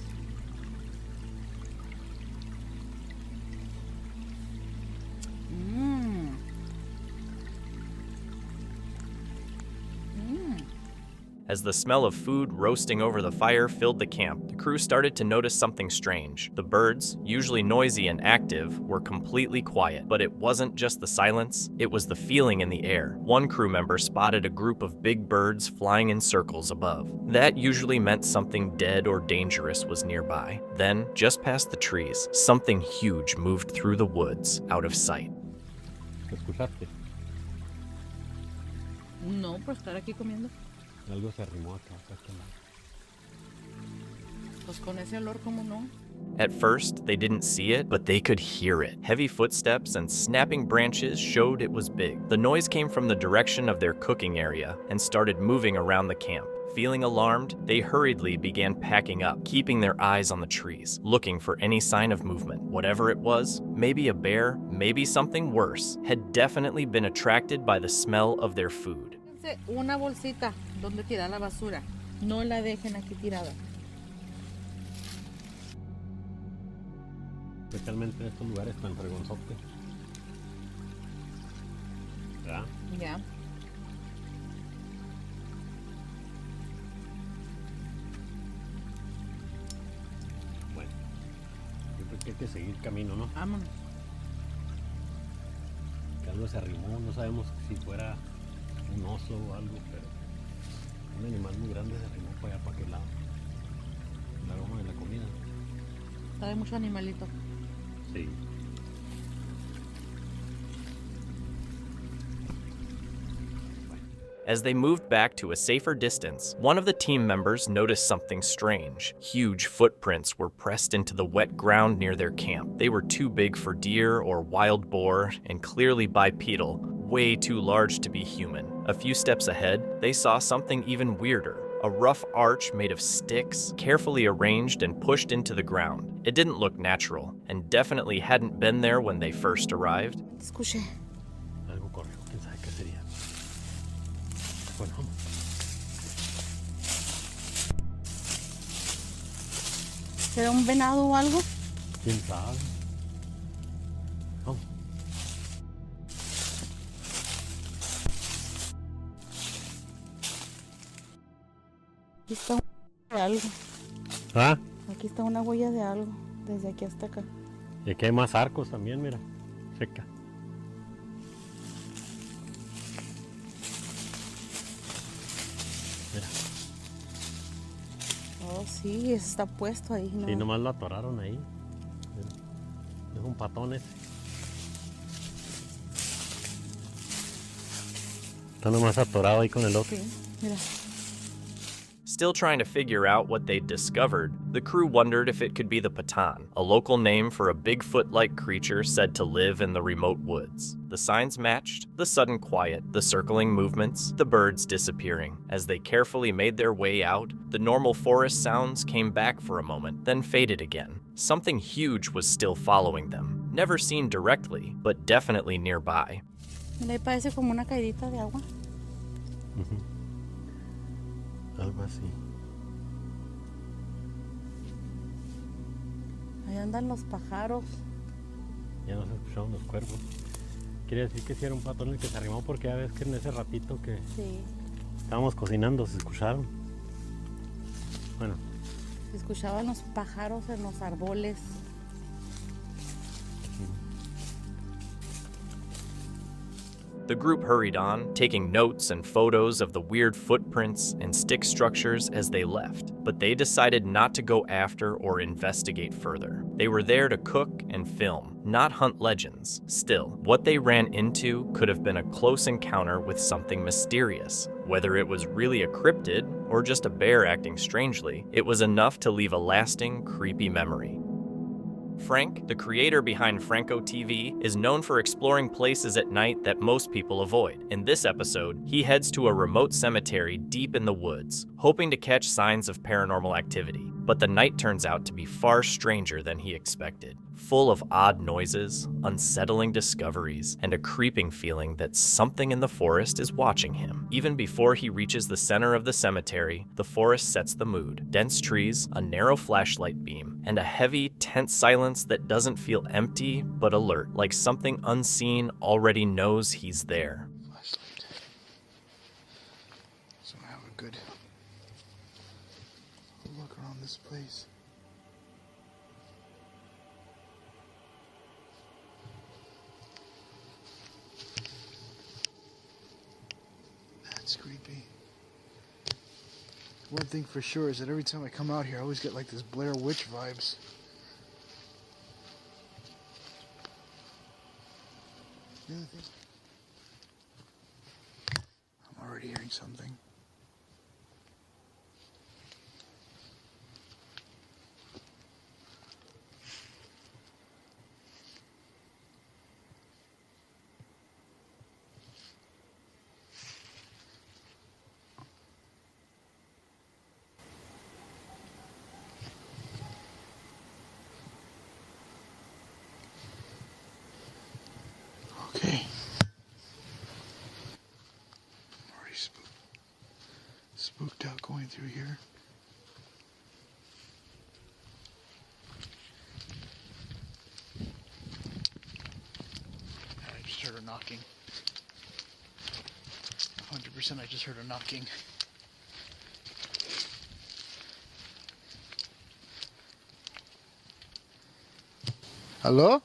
As the smell of food roasting over the fire filled the camp, the crew started to notice something strange. The birds, usually noisy and active, were completely quiet. But it wasn't just the silence, it was the feeling in the air. One crew member spotted a group of big birds flying in circles above. That usually meant something dead or dangerous was nearby. Then, just past the trees, something huge moved through the woods, out of sight. ¿Escuchaste? No, por estar aquí comiendo. Algo se arrimó acá a este lado. Pues con ese olor, ¿cómo no? At first, they didn't see it, but they could hear it. Heavy footsteps and snapping branches showed it was big. The noise came from the direction of their cooking area and started moving around the camp. Feeling alarmed, they hurriedly began packing up, keeping their eyes on the trees, looking for any sign of movement. Whatever it was, maybe a bear, maybe something worse, had definitely been attracted by the smell of their food. Una bolsita donde tirar la basura. No la dejen aquí tirada. Especialmente en estos lugares tan fregonzotes. ¿Verdad? Ya. Bueno, yo creo que hay que seguir camino, ¿no? Vámonos. Que algo se arrimó, no sabemos si fuera un oso o algo, pero un animal muy grande se arrimó para allá, para aquel lado. El aroma de la comida. Sabe mucho animalito. Sí. As they moved back to a safer distance, one of the team members noticed something strange. Huge footprints were pressed into the wet ground near their camp. They were too big for deer or wild boar and clearly bipedal, way too large to be human. A few steps ahead, they saw something even weirder. A rough arch made of sticks, carefully arranged and pushed into the ground. It didn't look natural, and definitely hadn't been there when they first arrived. Escuché. Algo corrió, quién sabe qué sería. Bueno, vamos. ¿Será un venado o algo? ¿Quién sabe? Vamos. Está algo. ¿Ah? Aquí está una huella de algo, desde aquí hasta acá. Y aquí hay más arcos también, mira. Checa. Mira. Oh, sí, está puesto ahí, ¿no? Sí, nomás lo atoraron ahí. Mira. Es un patón ese. Está nomás atorado ahí con el otro. Sí, mira. Still trying to figure out what they'd discovered, the crew wondered if it could be the Patan, a local name for a Bigfoot-like creature said to live in the remote woods. The signs matched, the sudden quiet, the circling movements, the birds disappearing. As they carefully made their way out, the normal forest sounds came back for a moment, then faded again. Something huge was still following them, never seen directly, but definitely nearby. Mira, ahí parece como una caidita de agua. Algo así. Ahí andan los pájaros. Ya nos escucharon los cuervos. Quiere decir que sí era un patón el que se arrimó, porque ya ves que en ese ratito que estábamos cocinando se escucharon. Bueno. Se escuchaban los pájaros en los árboles. The group hurried on, taking notes and photos of the weird footprints and stick structures as they left, but they decided not to go after or investigate further. They were there to cook and film, not hunt legends. Still, what they ran into could have been a close encounter with something mysterious. Whether it was really a cryptid or just a bear acting strangely, it was enough to leave a lasting, creepy memory. Frank, the creator behind Franco TV, is known for exploring places at night that most people avoid. In this episode, he heads to a remote cemetery deep in the woods, hoping to catch signs of paranormal activity. But the night turns out to be far stranger than he expected, full of odd noises, unsettling discoveries, and a creeping feeling that something in the forest is watching him. Even before he reaches the center of the cemetery, the forest sets the mood. Dense trees, a narrow flashlight beam, and a heavy, tense silence that doesn't feel empty but alert, like something unseen already knows he's there. Flashlight. So I have a good look around this place. That's creepy. One thing for sure is that every time I come out here, I always get like this Blair Witch vibes. The other thing, I'm already hearing something. Okay. I'm already spooked out going through here. I just heard her knocking. 100% I just heard her knocking. Hello?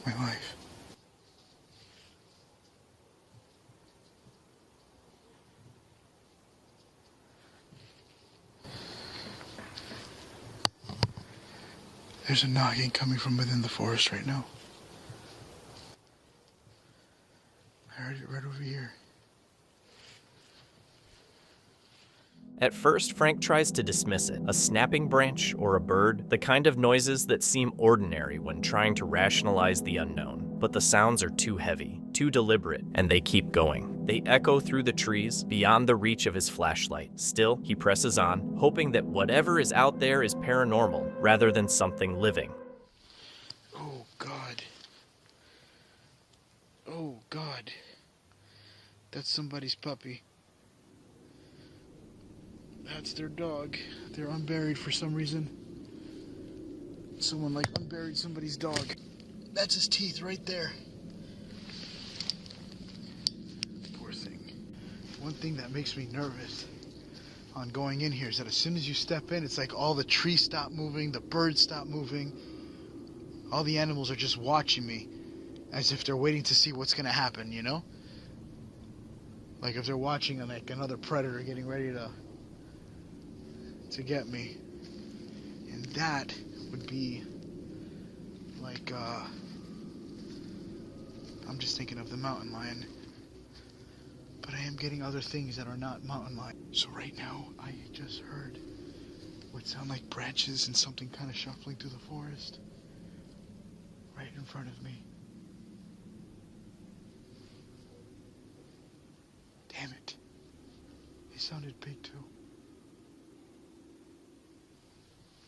My life. There's a knocking coming from within the forest right now. I heard it right over here. At first, Frank tries to dismiss it. A snapping branch or a bird, the kind of noises that seem ordinary when trying to rationalize the unknown. But the sounds are too heavy, too deliberate, and they keep going. They echo through the trees, beyond the reach of his flashlight. Still, he presses on, hoping that whatever is out there is paranormal, rather than something living. Oh, God. Oh, God. That's somebody's puppy. That's their dog. They're unburied for some reason. Someone unburied somebody's dog. That's his teeth right there. Poor thing. One thing that makes me nervous on going in here is that as soon as you step in, it's like all the trees stop moving, the birds stop moving. All the animals are just watching me as if they're waiting to see what's going to happen, you know? Like if they're watching like another predator getting ready to get me. And that would be like, I'm just thinking of the mountain lion. But I am getting other things that are not mountain lion. So right now, I just heard what sound like branches and something kind of shuffling through the forest. Right in front of me. Damn it. It sounded big too.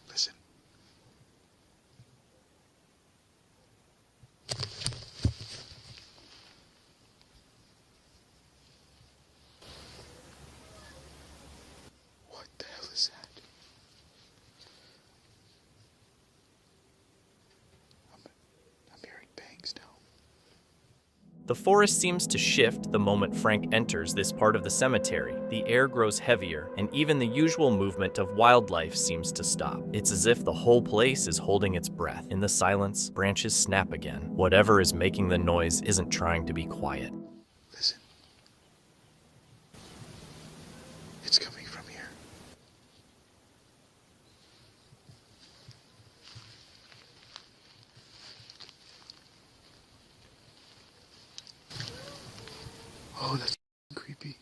Listen. What the hell is that? I'm hearing bangs now. The forest seems to shift the moment Frank enters this part of the cemetery. The air grows heavier, and even the usual movement of wildlife seems to stop. It's as if the whole place is holding its breath. In the silence, branches snap again. Whatever is making the noise isn't trying to be quiet. Listen. It's coming from here. Oh, that's creepy.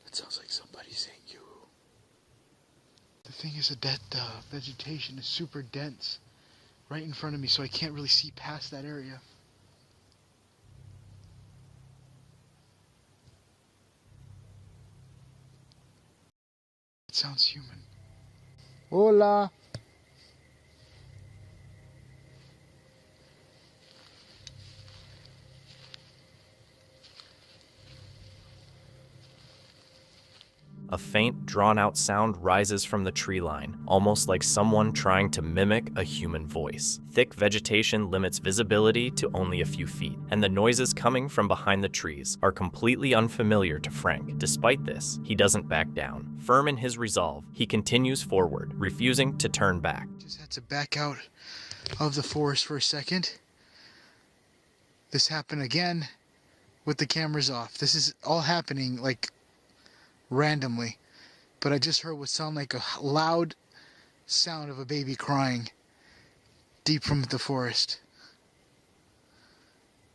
That sounds like somebody saying you. The thing is that vegetation is super dense right in front of me, so I can't really see past that area. It sounds human. Hola. A faint, drawn-out sound rises from the tree line, almost like someone trying to mimic a human voice. Thick vegetation limits visibility to only a few feet, and the noises coming from behind the trees are completely unfamiliar to Frank. Despite this, he doesn't back down. Firm in his resolve, he continues forward, refusing to turn back. Just had to back out of the forest for a second. This happened again with the cameras off. This is all happening like randomly, but I just heard what sounded like a loud sound of a baby crying deep from the forest.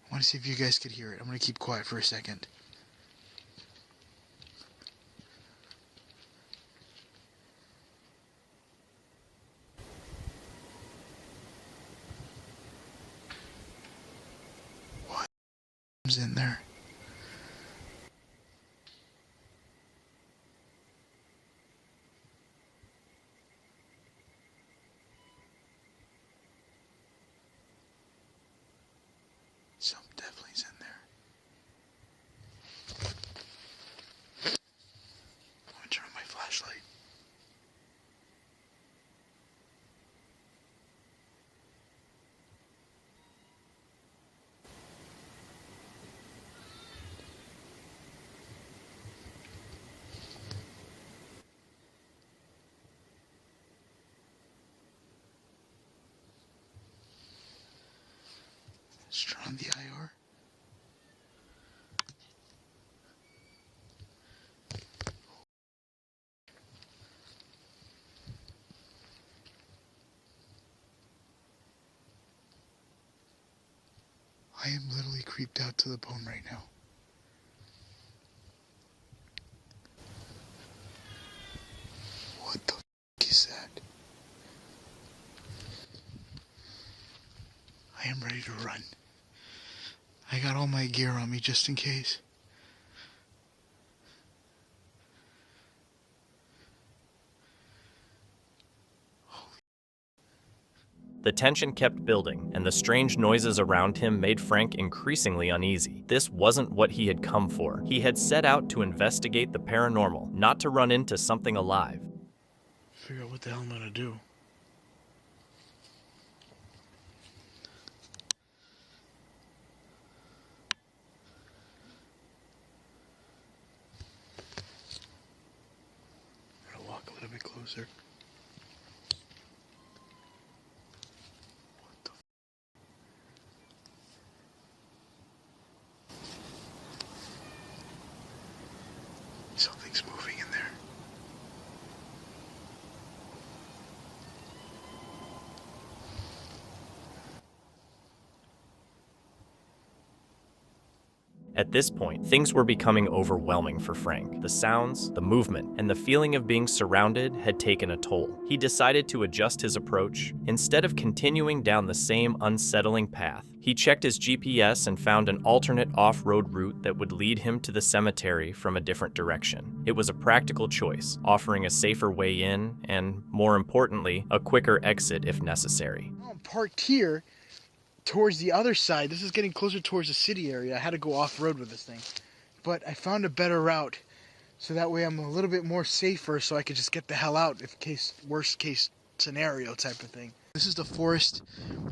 I want to see if you guys could hear it. I'm going to keep quiet for a second. What's in there? Some definitely's in there. I'm gonna turn on my flashlight. Let's turn on the IR. I am literally creeped out to the bone right now. What the f is that? I am ready to run. I got all my gear on me just in case. The tension kept building, and the strange noises around him made Frank increasingly uneasy. This wasn't what he had come for. He had set out to investigate the paranormal, not to run into something alive. Figure out what the hell I'm gonna do. I'm gonna walk a little bit closer. Something's moving in there. At this point, things were becoming overwhelming for Frank. The sounds, the movement, and the feeling of being surrounded had taken a toll. He decided to adjust his approach. Instead of continuing down the same unsettling path, he checked his GPS and found an alternate off-road route that would lead him to the cemetery from a different direction. It was a practical choice, offering a safer way in and, more importantly, a quicker exit if necessary. I'm parked here towards the other side. This is getting closer towards the city area. I had to go off-road with this thing. But I found a better route, so that way I'm a little bit more safer, so I could just get the hell out if worst case scenario type of thing. This is the forest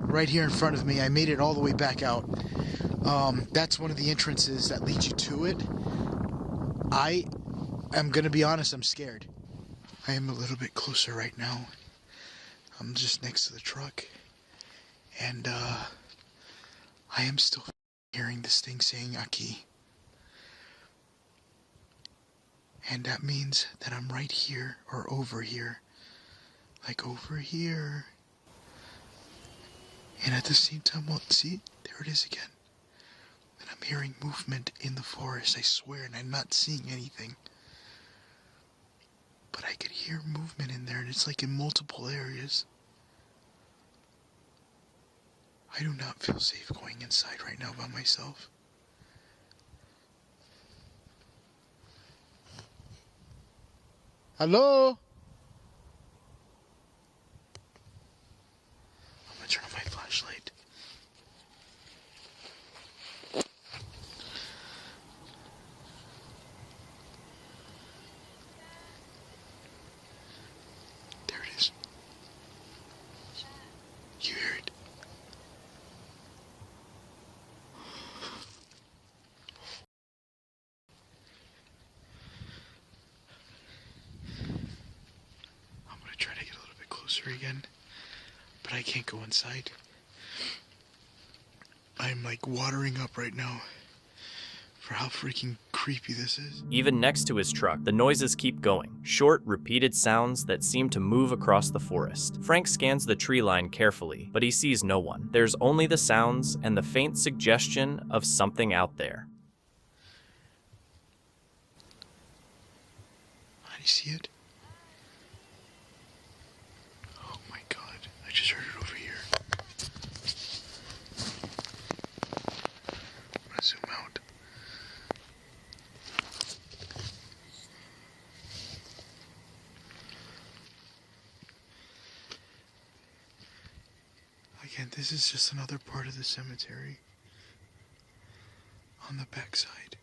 right here in front of me. I made it all the way back out. That's one of the entrances that leads you to it. I am gonna be honest, I'm scared. I am a little bit closer right now. I'm just next to the truck. And I am still hearing this thing saying Aki. And that means that I'm right here or over here. Like over here. And at the same time, well, see, there it is again. And I'm hearing movement in the forest, I swear, and I'm not seeing anything. But I could hear movement in there, and it's like in multiple areas. I do not feel safe going inside right now by myself. Hello? I'm gonna turn on my flashlight. There it is. You hear it? Try to get a little bit closer again, but I can't go inside. I'm like watering up right now for how freaking creepy this is. Even next to his truck, the noises keep going. Short, repeated sounds that seem to move across the forest. Frank scans the tree line carefully, but he sees no one. There's only the sounds and the faint suggestion of something out there. How do you see it? I just heard it over here. I'm gonna zoom out. Again, this is just another part of the cemetery on the backside.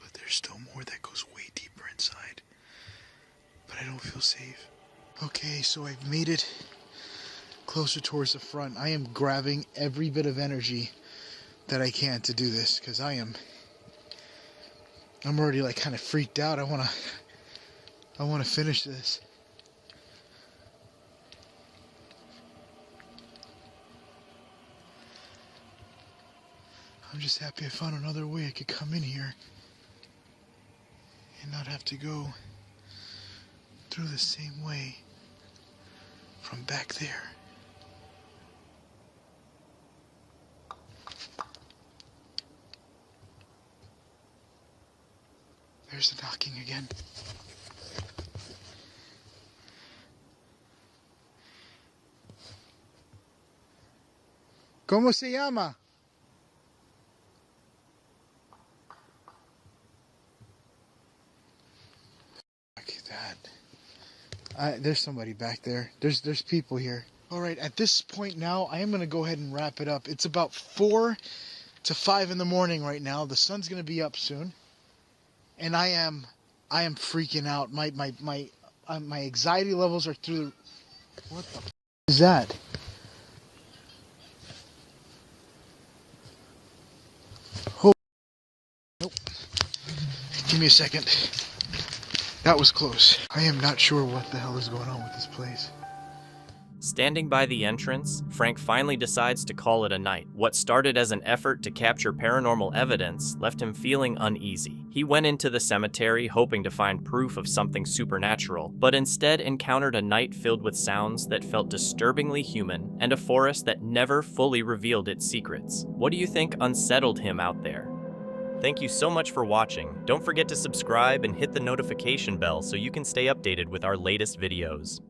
But there's still more that goes way deeper inside. But I don't feel safe. Okay, so I've made it closer towards the front. I am grabbing every bit of energy that I can to do this, because I'm already like kind of freaked out. I wanna finish this. I'm just happy I found another way I could come in here and not have to go through the same way from back there. There's the knocking again. ¿Cómo se llama? Look at that. There's somebody back there. There's people here. All right, at this point now, I am going to go ahead and wrap it up. It's about 4 to 5 in the morning right now. The sun's going to be up soon. And I am I am freaking out. My anxiety levels are through the... What the is that? Oh. Nope. Give me a second. That was close. I am not sure what the hell is going on with this place. Standing by the entrance, Frank finally decides to call it a night. What started as an effort to capture paranormal evidence left him feeling uneasy. He went into the cemetery hoping to find proof of something supernatural, but instead encountered a night filled with sounds that felt disturbingly human and a forest that never fully revealed its secrets. What do you think unsettled him out there? Thank you so much for watching. Don't forget to subscribe and hit the notification bell so you can stay updated with our latest videos.